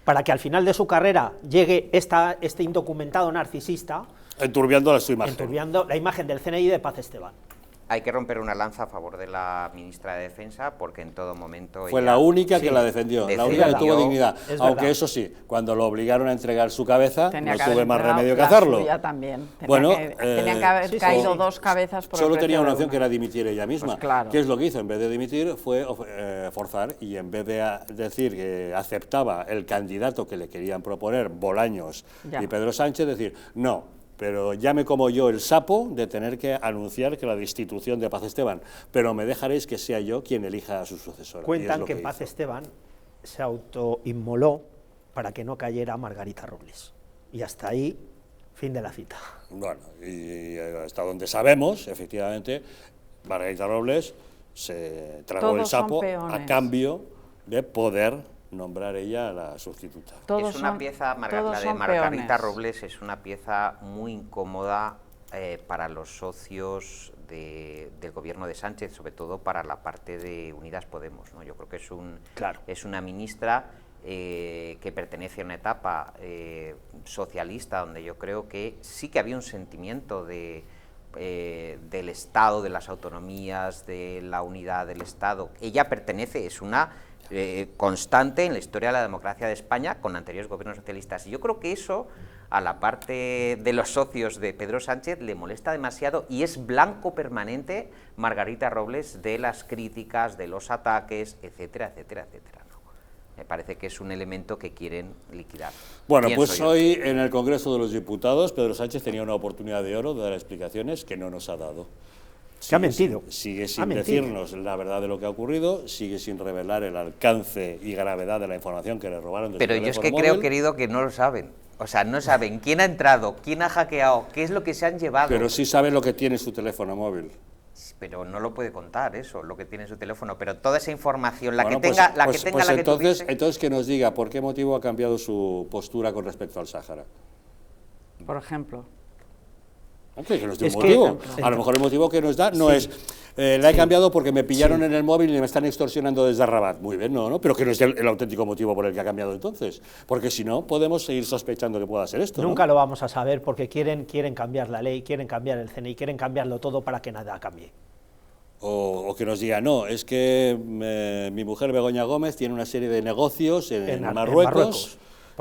para que al final de su carrera llegue este indocumentado narcisista enturbiando su imagen. Enturbiando la imagen del CNI de Paz Esteban. Hay que romper una lanza a favor de la ministra de Defensa, porque en todo momento... Fue la única que la defendió, la única que tuvo dignidad. Aunque eso sí, cuando lo obligaron a entregar su cabeza, no tuve más remedio que hacerlo. También. Tenían que haber caído dos cabezas por solo tenía una opción, que era dimitir ella misma. Pues claro. ¿Qué es lo que hizo? En vez de dimitir, fue forzar, y en vez de decir que aceptaba el candidato que le querían proponer, Bolaños y Pedro Sánchez, decir, no, pero ya me como yo el sapo de tener que anunciar que la destitución de Paz Esteban, pero me dejaréis que sea yo quien elija a su sucesora. Cuentan que Paz Esteban se autoinmoló para que no cayera Margarita Robles. Y hasta ahí, fin de la cita. Bueno, y hasta donde sabemos, efectivamente, Margarita Robles se tragó el sapo a cambio de poder nombrar ella a la sustituta. Es una pieza, la de Margarita Robles es una pieza muy incómoda para los socios del gobierno de Sánchez, sobre todo para la parte de Unidas Podemos, ¿no? Yo creo que es una ministra que pertenece a una etapa socialista, donde yo creo que sí que había un sentimiento del Estado, de las autonomías, de la unidad del Estado. Ella pertenece, es una constante en la historia de la democracia de España con anteriores gobiernos socialistas. Y yo creo que eso a la parte de los socios de Pedro Sánchez le molesta demasiado, y es blanco permanente Margarita Robles de las críticas, de los ataques, etcétera, etcétera, etcétera, ¿no? Me parece que es un elemento que quieren liquidar. Bueno, pues hoy en el Congreso de los Diputados Pedro Sánchez tenía una oportunidad de oro de dar explicaciones que no nos ha dado. Se ha mentido. Sigue sin decirnos la verdad de lo que ha ocurrido, sigue sin revelar el alcance y gravedad de la información que le robaron de Pero yo es que creo, querido, que no lo saben. O sea, no saben quién ha entrado, quién ha hackeado, qué es lo que se han llevado. Pero sí saben lo que tiene su teléfono móvil. Pero no lo puede contar eso, lo que tiene su teléfono. Pero toda esa información, entonces que nos diga por qué motivo ha cambiado su postura con respecto al Sáhara. Por ejemplo. Aunque que nos dé un motivo. A lo mejor el motivo que nos da no es la he cambiado porque me pillaron en el móvil y me están extorsionando desde Rabat. Muy bien, no, pero que no es el auténtico motivo por el que ha cambiado entonces. Porque si no, podemos seguir sospechando que pueda ser esto. Nunca lo vamos a saber porque quieren cambiar la ley, quieren cambiar el CNI, quieren cambiarlo todo para que nada cambie. O que nos diga, no, es que mi mujer Begoña Gómez tiene una serie de negocios en Marruecos.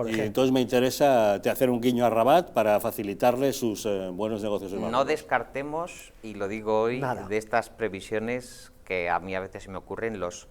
Y entonces me interesa hacer un guiño a Rabat para facilitarle sus buenos negocios en Marruecos. No descartemos, y lo digo hoy, de estas previsiones que a mí a veces se me ocurren, los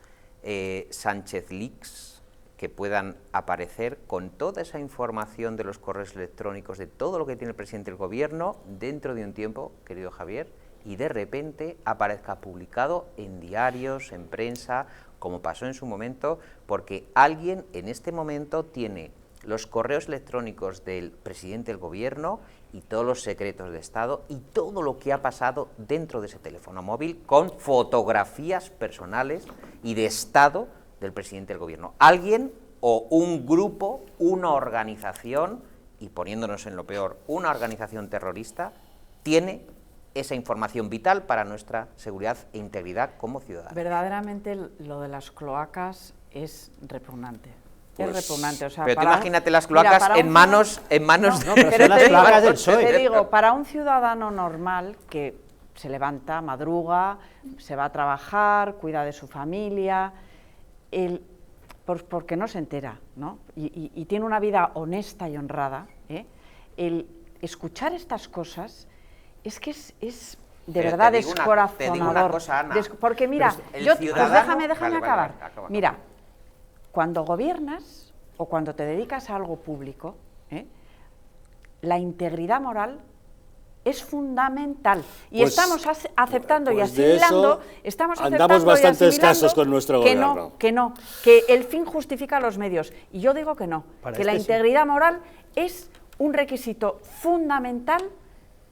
Sánchez Leaks, que puedan aparecer con toda esa información de los correos electrónicos, de todo lo que tiene el presidente del gobierno, dentro de un tiempo, querido Javier, y de repente aparezca publicado en diarios, en prensa, como pasó en su momento, porque alguien en este momento tiene los correos electrónicos del presidente del gobierno y todos los secretos de Estado y todo lo que ha pasado dentro de ese teléfono móvil con fotografías personales y de Estado del presidente del gobierno. Alguien o un grupo, una organización, y poniéndonos en lo peor, una organización terrorista, tiene esa información vital para nuestra seguridad e integridad como ciudadanos. Verdaderamente lo de las cloacas es repugnante. Es repugnante. O sea, pero tú imagínate las cloacas en manos no, pero te digo, para un ciudadano normal que se levanta, madruga, se va a trabajar, cuida de su familia, porque no se entera, ¿no? Y tiene una vida honesta y honrada, el escuchar estas cosas es que es de verdad descorazonador. Te digo una cosa, Ana. Porque mira, pues déjame acabar. Mira, cuando gobiernas o cuando te dedicas a algo público, la integridad moral es fundamental. Y estamos aceptando y asimilando, andamos bastantes casos con nuestro gobierno. Que el fin justifica los medios. Y yo digo que no, que la integridad moral es un requisito fundamental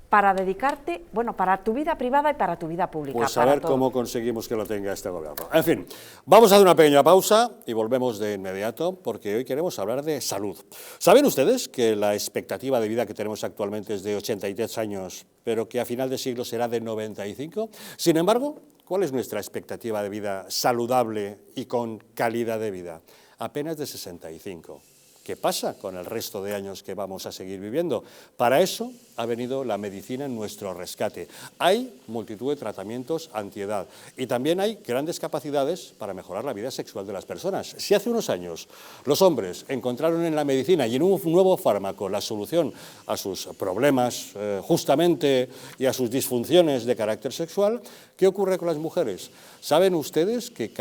para dedicarte, bueno, para tu vida privada y para tu vida pública. Pues a ver cómo conseguimos que lo tenga este gobierno. En fin, vamos a hacer una pequeña pausa y volvemos de inmediato porque hoy queremos hablar de salud. ¿Saben ustedes que la expectativa de vida que tenemos actualmente es de 83 años, pero que a final de siglo será de 95? Sin embargo, ¿cuál es nuestra expectativa de vida saludable y con calidad de vida? Apenas de 65. ¿Qué pasa con el resto de años que vamos a seguir viviendo? Para eso ha venido la medicina en nuestro rescate. Hay multitud de tratamientos antiedad y también hay grandes capacidades para mejorar la vida sexual de las personas. Si hace unos años los hombres encontraron en la medicina y en un nuevo fármaco la solución a sus problemas justamente y a sus disfunciones de carácter sexual, ¿qué ocurre con las mujeres? ¿Saben ustedes que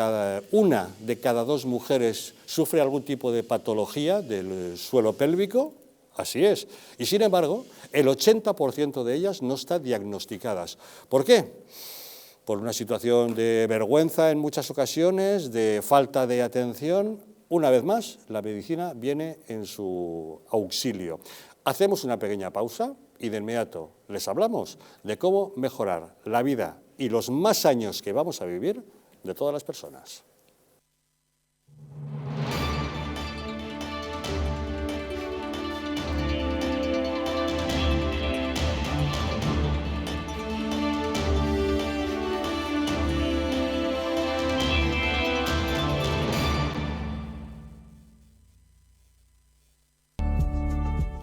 una de cada dos mujeres sufre algún tipo de patología del suelo pélvico? Así es. Y sin embargo, el 80% de ellas no están diagnosticadas. ¿Por qué? Por una situación de vergüenza en muchas ocasiones, de falta de atención. Una vez más, la medicina viene en su auxilio. Hacemos una pequeña pausa y de inmediato les hablamos de cómo mejorar la vida y los más años que vamos a vivir de todas las personas.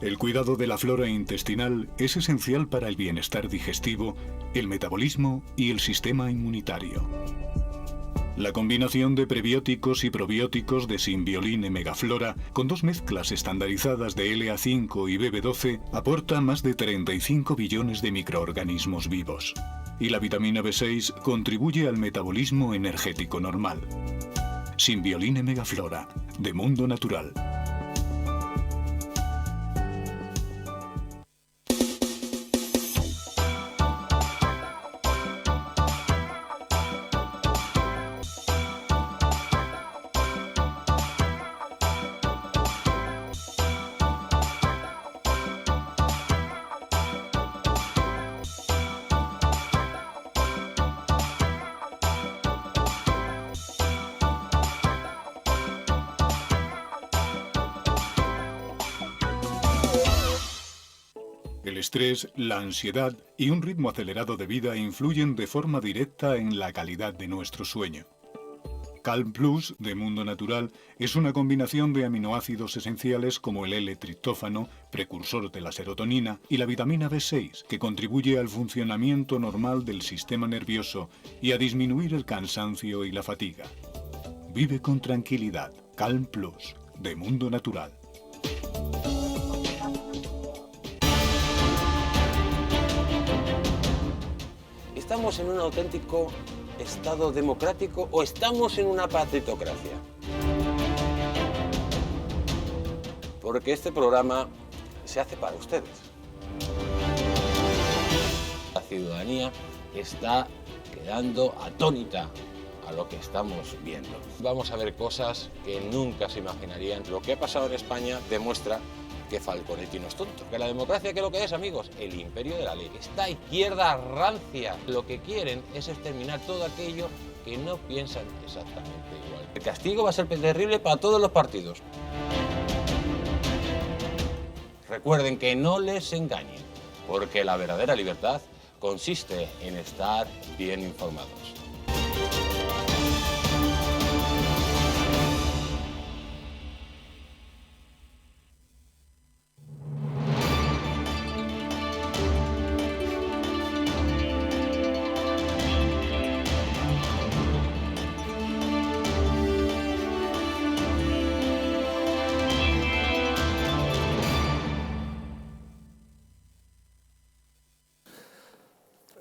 El cuidado de la flora intestinal es esencial para el bienestar digestivo, el metabolismo y el sistema inmunitario. La combinación de prebióticos y probióticos de Symbiolin Megaflora, con 2 mezclas estandarizadas de LA5 y BB12, aporta más de 35 billones de microorganismos vivos. Y la vitamina B6 contribuye al metabolismo energético normal. Symbiolin Megaflora, de Mundo Natural. El estrés, la ansiedad y un ritmo acelerado de vida influyen de forma directa en la calidad de nuestro sueño. Calm Plus, de Mundo Natural, es una combinación de aminoácidos esenciales como el L-triptófano, precursor de la serotonina, y la vitamina B6, que contribuye al funcionamiento normal del sistema nervioso y a disminuir el cansancio y la fatiga. Vive con tranquilidad. Calm Plus, de Mundo Natural. ¿Estamos en un auténtico Estado democrático o estamos en una partitocracia? Porque este programa se hace para ustedes. La ciudadanía está quedando atónita a lo que estamos viendo. Vamos a ver cosas que nunca se imaginarían. Lo que ha pasado en España demuestra que Falconetti no es tonto. Que la democracia, ¿qué es lo que es, amigos? El imperio de la ley. Esta izquierda rancia lo que quieren es exterminar todo aquello que no piensan exactamente igual. El castigo va a ser terrible para todos los partidos. Recuerden que no les engañen, porque la verdadera libertad consiste en estar bien informados.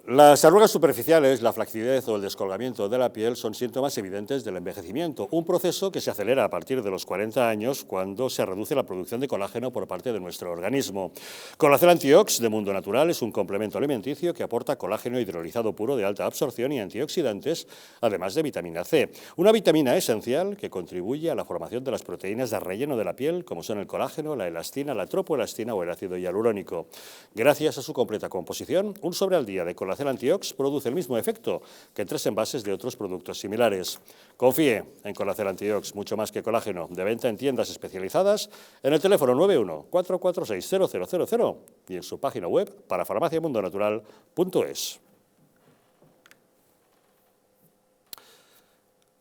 Las arrugas superficiales, la flacidez o el descolgamiento de la piel son síntomas evidentes del envejecimiento, un proceso que se acelera a partir de los 40 años cuando se reduce la producción de colágeno por parte de nuestro organismo. Colacel Antiox de Mundo Natural es un complemento alimenticio que aporta colágeno hidrolizado puro de alta absorción y antioxidantes, además de vitamina C, una vitamina esencial que contribuye a la formación de las proteínas de relleno de la piel, como son el colágeno, la elastina, la tropoelastina o el ácido hialurónico. Gracias a su completa composición, un sobre al día de Colacel Antiox produce el mismo efecto que 3 envases de otros productos similares. Confíe en Colacel Antiox, mucho más que colágeno, de venta en tiendas especializadas en el teléfono 91-446-0000 y en su página web parafarmaciamundonatural.es.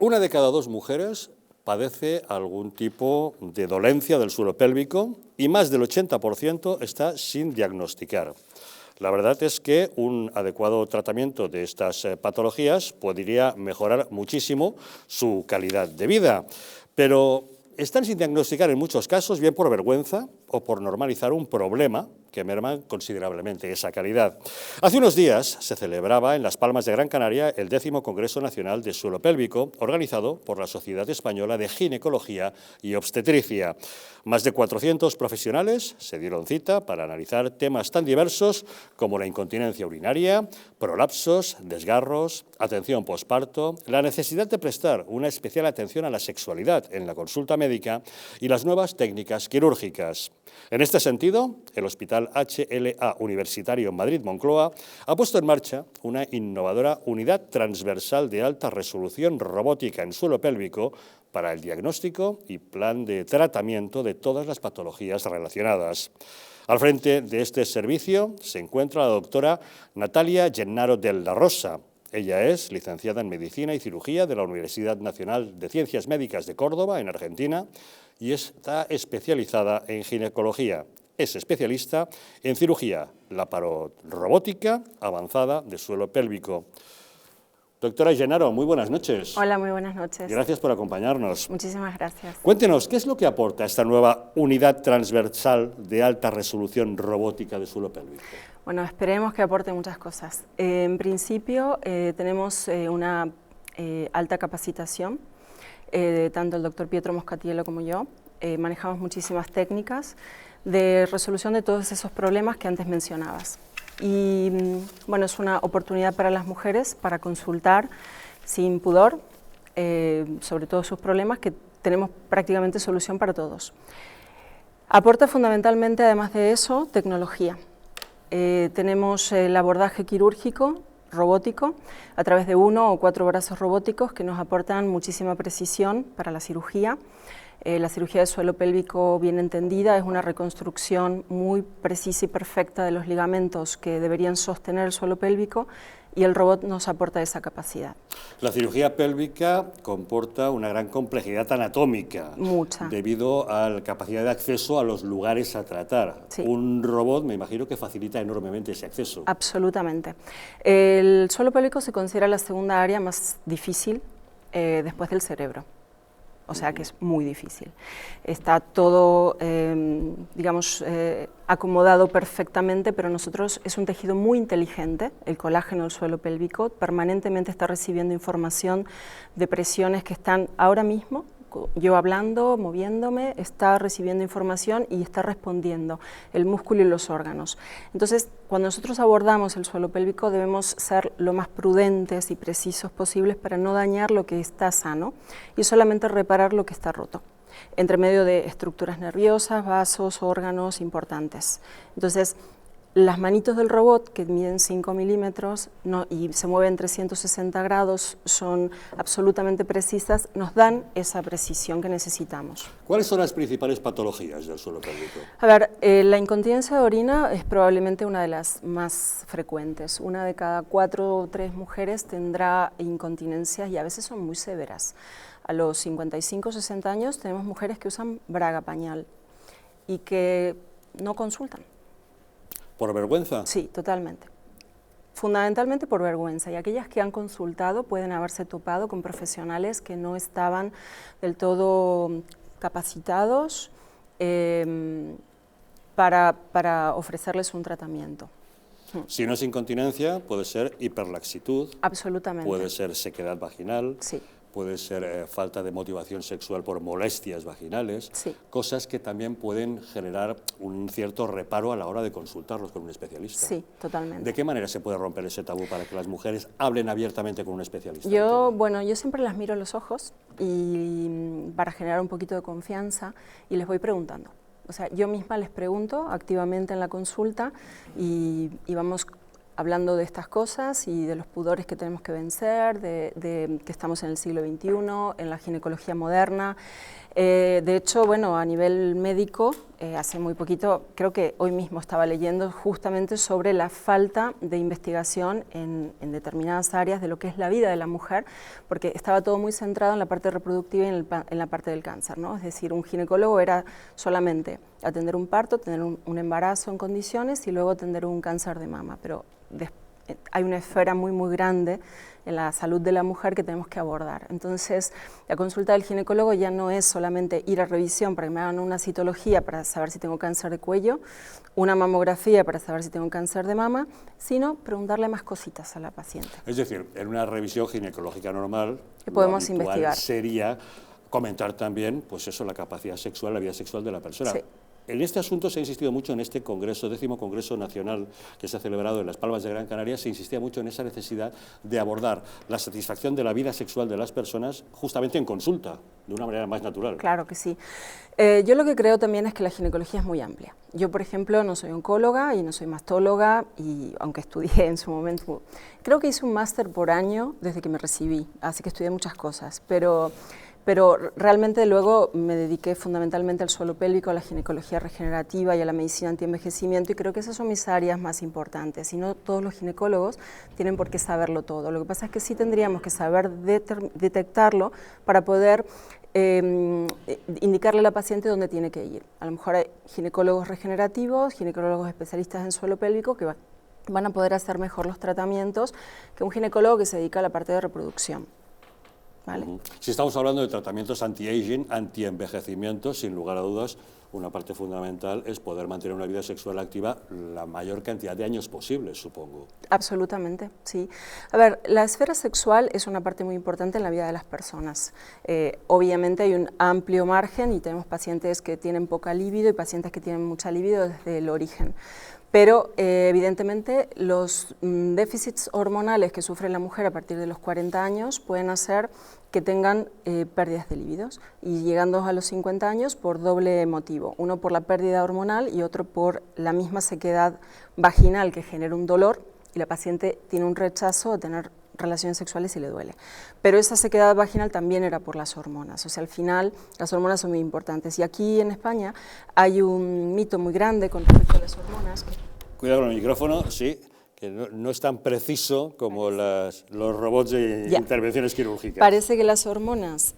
1 de cada 2 mujeres padece algún tipo de dolencia del suelo pélvico y más del 80% está sin diagnosticar. La verdad es que un adecuado tratamiento de estas patologías podría mejorar muchísimo su calidad de vida, pero están sin diagnosticar en muchos casos, bien por vergüenza o por normalizar un problema que merma considerablemente esa calidad. Hace unos días se celebraba en Las Palmas de Gran Canaria el 10º Congreso Nacional de Suelo Pélvico, organizado por la Sociedad Española de Ginecología y Obstetricia. Más de 400 profesionales se dieron cita para analizar temas tan diversos como la incontinencia urinaria, prolapsos, desgarros, atención posparto, la necesidad de prestar una especial atención a la sexualidad en la consulta médica y las nuevas técnicas quirúrgicas. En este sentido, el Hospital HLA Universitario Madrid-Moncloa ha puesto en marcha una innovadora unidad transversal de alta resolución robótica en suelo pélvico para el diagnóstico y plan de tratamiento de todas las patologías relacionadas. Al frente de este servicio se encuentra la doctora Natalia Gennaro Della Rosa. Ella es licenciada en Medicina y Cirugía de la Universidad Nacional de Ciencias Médicas de Córdoba, en Argentina, y está especializada en ginecología. Es especialista en cirugía laparorobótica avanzada de suelo pélvico. Doctora Gennaro, muy buenas noches. Hola, muy buenas noches. Gracias por acompañarnos. Muchísimas gracias. Cuéntenos, ¿qué es lo que aporta esta nueva unidad transversal de alta resolución robótica de suelo pélvico? Bueno, esperemos que aporte muchas cosas. En principio, tenemos una alta capacitación, tanto el doctor Pietro Moscatiello como yo. Manejamos muchísimas técnicas de resolución de todos esos problemas que antes mencionabas. Y bueno, es una oportunidad para las mujeres para consultar sin pudor sobre todos sus problemas, que tenemos prácticamente solución para todos. Aporta fundamentalmente, además de eso, tecnología. Tenemos el abordaje quirúrgico robótico a través de 1 o 4 brazos robóticos que nos aportan muchísima precisión para la cirugía. La cirugía de suelo pélvico bien entendida es una reconstrucción muy precisa y perfecta de los ligamentos que deberían sostener el suelo pélvico, y el robot nos aporta esa capacidad. La cirugía pélvica comporta una gran complejidad anatómica. Mucha. Debido a la capacidad de acceso a los lugares a tratar. Sí. Un robot, me imagino que facilita enormemente ese acceso. Absolutamente. El suelo pélvico se considera la segunda área más difícil después del cerebro. O sea que es muy difícil. Está todo, digamos, acomodado perfectamente, pero nosotros es un tejido muy inteligente, el colágeno del suelo pélvico, permanentemente está recibiendo información de presiones que están ahora mismo, yo hablando, moviéndome, está recibiendo información y está respondiendo el músculo y los órganos. Entonces, cuando nosotros abordamos el suelo pélvico debemos ser lo más prudentes y precisos posibles para no dañar lo que está sano y solamente reparar lo que está roto, entre medio de estructuras nerviosas, vasos, órganos importantes. Entonces, las manitos del robot, que miden 5 milímetros y se mueven 360 grados, son absolutamente precisas, nos dan esa precisión que necesitamos. ¿Cuáles son las principales patologías del suelo pélvico? A ver, la incontinencia de orina es probablemente una de las más frecuentes. 1 de cada 4 o 3 mujeres tendrá incontinencias y a veces son muy severas. A los 55 o 60 años tenemos mujeres que usan braga pañal y que no consultan. ¿Por vergüenza? Sí, totalmente. Fundamentalmente por vergüenza, y aquellas que han consultado pueden haberse topado con profesionales que no estaban del todo capacitados para ofrecerles un tratamiento. Si no es incontinencia, puede ser hiperlaxitud. Absolutamente. Puede ser sequedad vaginal. Sí. Puede ser falta de motivación sexual por molestias vaginales, sí. Cosas que también pueden generar un cierto reparo a la hora de consultarlos con un especialista. Sí, totalmente. ¿De qué manera se puede romper ese tabú para que las mujeres hablen abiertamente con un especialista? Yo siempre las miro a los ojos y para generar un poquito de confianza y les voy preguntando. O sea, yo misma les pregunto activamente en la consulta y vamos hablando de estas cosas y de los pudores que tenemos que vencer, de que estamos en el siglo XXI, en la ginecología moderna. De hecho, bueno, a nivel médico, hace muy poquito, creo que hoy mismo estaba leyendo justamente sobre la falta de investigación en determinadas áreas de lo que es la vida de la mujer, porque estaba todo muy centrado en la parte reproductiva y en la parte del cáncer, ¿no? Es decir, un ginecólogo era solamente atender un parto, tener un embarazo en condiciones y luego atender un cáncer de mama, pero hay una esfera muy, muy grande en la salud de la mujer que tenemos que abordar. Entonces, la consulta del ginecólogo ya no es solamente ir a revisión para que me hagan una citología para saber si tengo cáncer de cuello, una mamografía para saber si tengo cáncer de mama, sino preguntarle más cositas a la paciente. Es decir, en una revisión ginecológica normal, que podemos investigar sería comentar también, pues eso, la capacidad sexual, la vida sexual de la persona. Sí. En este asunto se ha insistido mucho en este congreso, 10º Congreso Nacional que se ha celebrado en Las Palmas de Gran Canaria, se insistía mucho en esa necesidad de abordar la satisfacción de la vida sexual de las personas justamente en consulta, de una manera más natural. Claro que sí. Yo lo que creo también es que la ginecología es muy amplia. Yo, por ejemplo, no soy oncóloga y no soy mastóloga, y aunque estudié en su momento, creo que hice un máster por año desde que me recibí, así que estudié muchas cosas, pero realmente luego me dediqué fundamentalmente al suelo pélvico, a la ginecología regenerativa y a la medicina antienvejecimiento, y creo que esas son mis áreas más importantes, y no todos los ginecólogos tienen por qué saberlo todo. Lo que pasa es que sí tendríamos que saber detectarlo para poder indicarle a la paciente dónde tiene que ir. A lo mejor hay ginecólogos regenerativos, ginecólogos especialistas en suelo pélvico que van a poder hacer mejor los tratamientos que un ginecólogo que se dedica a la parte de reproducción. ¿Vale? Si estamos hablando de tratamientos anti-aging, anti-envejecimiento, sin lugar a dudas, una parte fundamental es poder mantener una vida sexual activa la mayor cantidad de años posible, supongo. Absolutamente, sí. A ver, la esfera sexual es una parte muy importante en la vida de las personas. Obviamente hay un amplio margen y tenemos pacientes que tienen poca libido y pacientes que tienen mucha libido desde el origen. Pero evidentemente los déficits hormonales que sufre la mujer a partir de los 40 años pueden hacer que tengan pérdidas de libidos, y llegando a los 50 años por doble motivo, uno por la pérdida hormonal y otro por la misma sequedad vaginal que genera un dolor y la paciente tiene un rechazo a tener relaciones sexuales y le duele. Pero esa sequedad vaginal también era por las hormonas, o sea, al final las hormonas son muy importantes. Y aquí en España hay un mito muy grande con respecto a las hormonas. Cuidado con el micrófono, sí, que no es tan preciso como los robots de intervenciones quirúrgicas. Parece que las hormonas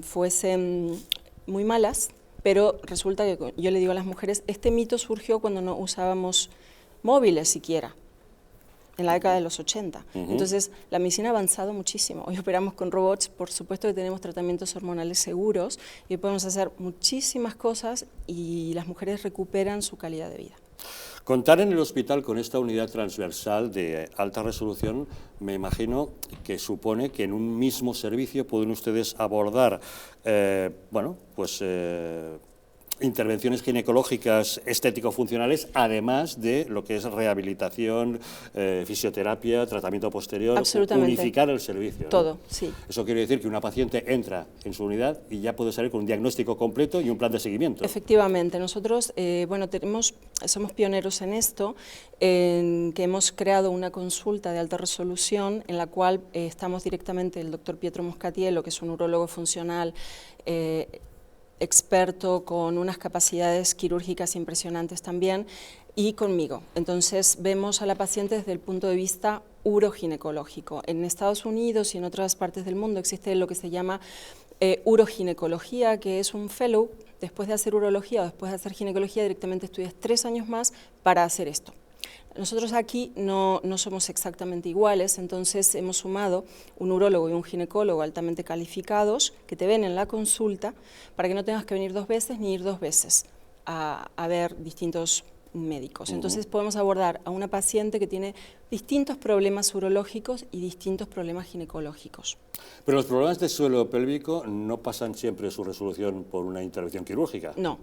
fuesen muy malas, pero resulta que yo le digo a las mujeres, este mito surgió cuando no usábamos móviles siquiera, en la década de los 80. Entonces, la medicina ha avanzado muchísimo. Hoy operamos con robots, por supuesto que tenemos tratamientos hormonales seguros y podemos hacer muchísimas cosas y las mujeres recuperan su calidad de vida. Contar en el hospital con esta unidad transversal de alta resolución, me imagino que supone que en un mismo servicio pueden ustedes abordar, intervenciones ginecológicas estético-funcionales, además de lo que es rehabilitación, fisioterapia, tratamiento posterior, unificar el servicio. Todo, sí. Eso quiere decir que una paciente entra en su unidad y ya puede salir con un diagnóstico completo y un plan de seguimiento. Efectivamente, nosotros somos pioneros en esto, en que hemos creado una consulta de alta resolución en la cual estamos directamente el doctor Pietro Moscatiello, que es un urólogo funcional, experto con unas capacidades quirúrgicas impresionantes también, y conmigo. Entonces vemos a la paciente desde el punto de vista uroginecológico. En Estados Unidos y en otras partes del mundo existe lo que se llama uroginecología, que es un fellow. Después de hacer urología o después de hacer ginecología, directamente estudias 3 años más para hacer esto. Nosotros aquí no somos exactamente iguales, entonces hemos sumado un urólogo y un ginecólogo altamente calificados que te ven en la consulta para que no tengas que venir 2 veces ni ir 2 veces a ver distintos médicos. Entonces podemos abordar a una paciente que tiene distintos problemas urológicos y distintos problemas ginecológicos. Pero los problemas de suelo pélvico no pasan siempre su resolución por una intervención quirúrgica. No.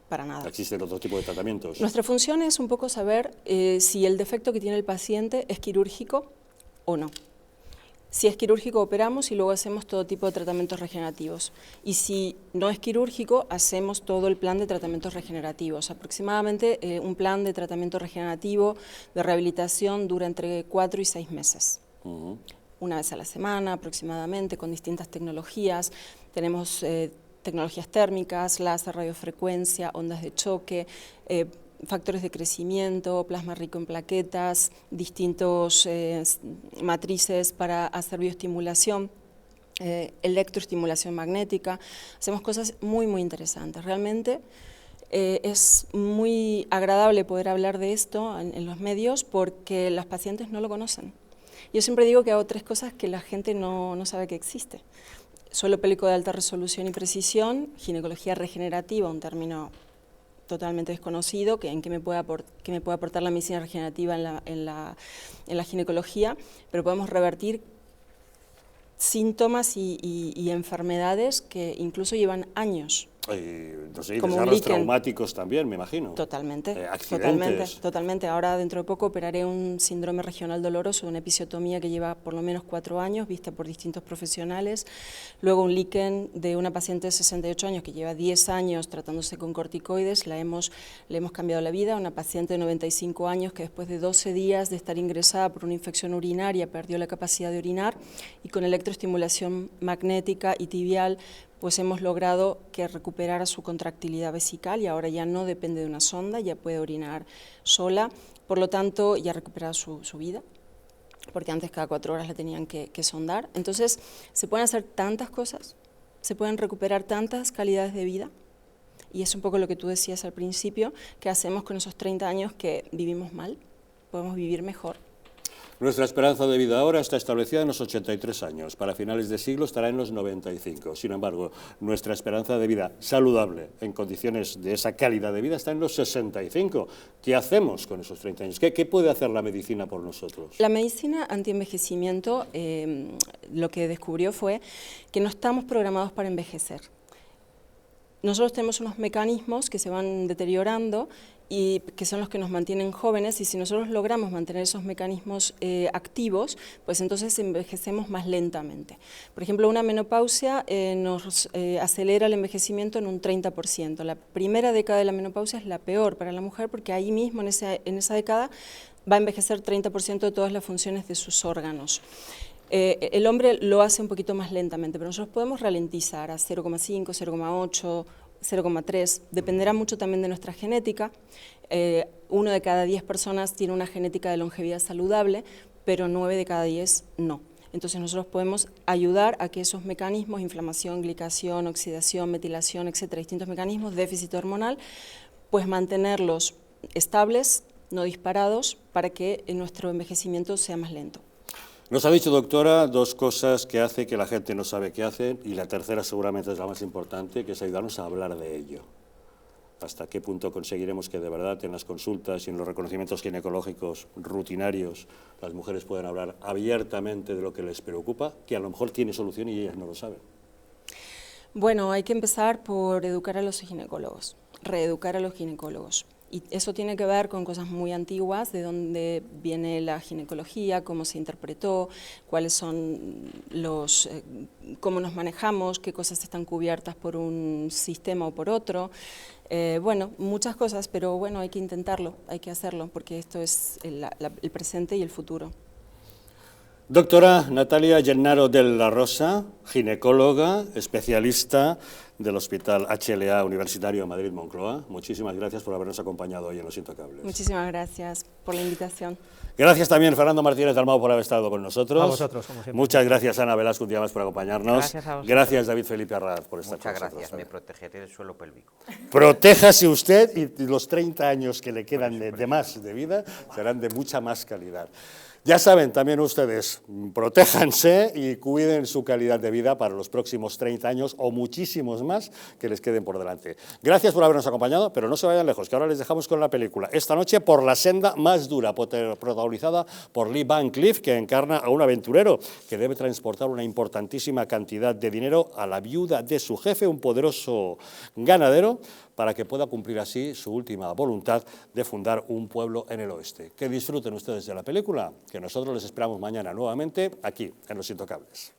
Para nada. Existen otro tipo de tratamientos. Nuestra función es un poco saber si el defecto que tiene el paciente es quirúrgico o no. Si es quirúrgico, operamos y luego hacemos todo tipo de tratamientos regenerativos. Y si no es quirúrgico, hacemos todo el plan de tratamientos regenerativos. Aproximadamente un plan de tratamiento regenerativo de rehabilitación dura entre 4 y 6 meses. Una vez a la semana aproximadamente, con distintas tecnologías. Tenemos tecnologías térmicas, láser, radiofrecuencia, ondas de choque, factores de crecimiento, plasma rico en plaquetas, distintos matrices para hacer bioestimulación, electroestimulación magnética. Hacemos cosas muy, muy interesantes. Realmente es muy agradable poder hablar de esto en los medios porque los pacientes no lo conocen. Yo siempre digo que hago 3 cosas que la gente no sabe que existe. Suelo pélvico de alta resolución y precisión, ginecología regenerativa, un término totalmente desconocido, que me puede aportar la medicina regenerativa en la ginecología, pero podemos revertir síntomas y enfermedades que incluso llevan años. No sé, desarrollos traumáticos también, me imagino. Totalmente, accidentes. totalmente. Ahora, dentro de poco, operaré un síndrome regional doloroso, una episiotomía que lleva por lo menos 4 años, vista por distintos profesionales. Luego un líquen de una paciente de 68 años que lleva 10 años tratándose con corticoides, le hemos cambiado la vida. Una paciente de 95 años que después de 12 días de estar ingresada por una infección urinaria perdió la capacidad de orinar y con electroestimulación magnética y tibial pues hemos logrado que recuperara su contractilidad vesical y ahora ya no depende de una sonda, ya puede orinar sola, por lo tanto ya ha recuperado su vida, porque antes cada 4 horas la tenían que sondar. Entonces se pueden hacer tantas cosas, se pueden recuperar tantas calidades de vida y es un poco lo que tú decías al principio, que hacemos con esos 30 años que vivimos mal, podemos vivir mejor. Nuestra esperanza de vida ahora está establecida en los 83 años, para finales de siglo estará en los 95. Sin embargo, nuestra esperanza de vida saludable, en condiciones de esa calidad de vida, está en los 65. ¿Qué hacemos con esos 30 años? ¿Qué puede hacer la medicina por nosotros? La medicina antienvejecimiento lo que descubrió fue que no estamos programados para envejecer. Nosotros tenemos unos mecanismos que se van deteriorando y que son los que nos mantienen jóvenes, y si nosotros logramos mantener esos mecanismos activos, pues entonces envejecemos más lentamente. Por ejemplo, una menopausia nos acelera el envejecimiento en un 30%. La primera década de la menopausia es la peor para la mujer porque ahí mismo, en esa década, va a envejecer 30% de todas las funciones de sus órganos. El hombre lo hace un poquito más lentamente, pero nosotros podemos ralentizar a 0,5, 0,8, 0,3, dependerá mucho también de nuestra genética. 1 de cada 10 personas tiene una genética de longevidad saludable, pero 9 de cada 10 no. Entonces nosotros podemos ayudar a que esos mecanismos, inflamación, glicación, oxidación, metilación, etcétera, distintos mecanismos, déficit hormonal, pues mantenerlos estables, no disparados, para que nuestro envejecimiento sea más lento. Nos ha dicho, doctora, 2 cosas que hace que la gente no sabe qué hacen, y la tercera seguramente es la más importante, que es ayudarnos a hablar de ello. ¿Hasta qué punto conseguiremos que de verdad en las consultas y en los reconocimientos ginecológicos rutinarios las mujeres puedan hablar abiertamente de lo que les preocupa, que a lo mejor tiene solución y ellas no lo saben? Bueno, hay que empezar por educar a los ginecólogos, reeducar a los ginecólogos. Y eso tiene que ver con cosas muy antiguas, de dónde viene la ginecología, cómo se interpretó, cuáles son los, cómo nos manejamos, qué cosas están cubiertas por un sistema o por otro. Bueno, muchas cosas, pero bueno, hay que intentarlo, hay que hacerlo, porque esto es el presente y el futuro. Doctora Natalia Gennaro de la Rosa, ginecóloga, especialista del Hospital HLA Universitario Madrid-Moncloa. Muchísimas gracias por habernos acompañado hoy en Los Intocables. Muchísimas gracias por la invitación. Gracias también, Fernando Martínez Dalmau, por haber estado con nosotros. A vosotros, como siempre. Muchas gracias, Ana Velasco, un día más por acompañarnos. Gracias a vosotros. Gracias, David Felipe Arraz, por estar con nosotros. Muchas gracias, me protegeré del suelo pélvico. Protéjase usted y los 30 años que le quedan de más de vida serán de mucha más calidad. Ya saben, también ustedes, protéjanse y cuiden su calidad de vida para los próximos 30 años o muchísimos más que les queden por delante. Gracias por habernos acompañado, pero no se vayan lejos, que ahora les dejamos con la película. Esta noche, Por la senda más dura, protagonizada por Lee Van Cleef, que encarna a un aventurero que debe transportar una importantísima cantidad de dinero a la viuda de su jefe, un poderoso ganadero, para que pueda cumplir así su última voluntad de fundar un pueblo en el oeste. Que disfruten ustedes de la película, que nosotros les esperamos mañana nuevamente aquí en Los Intocables.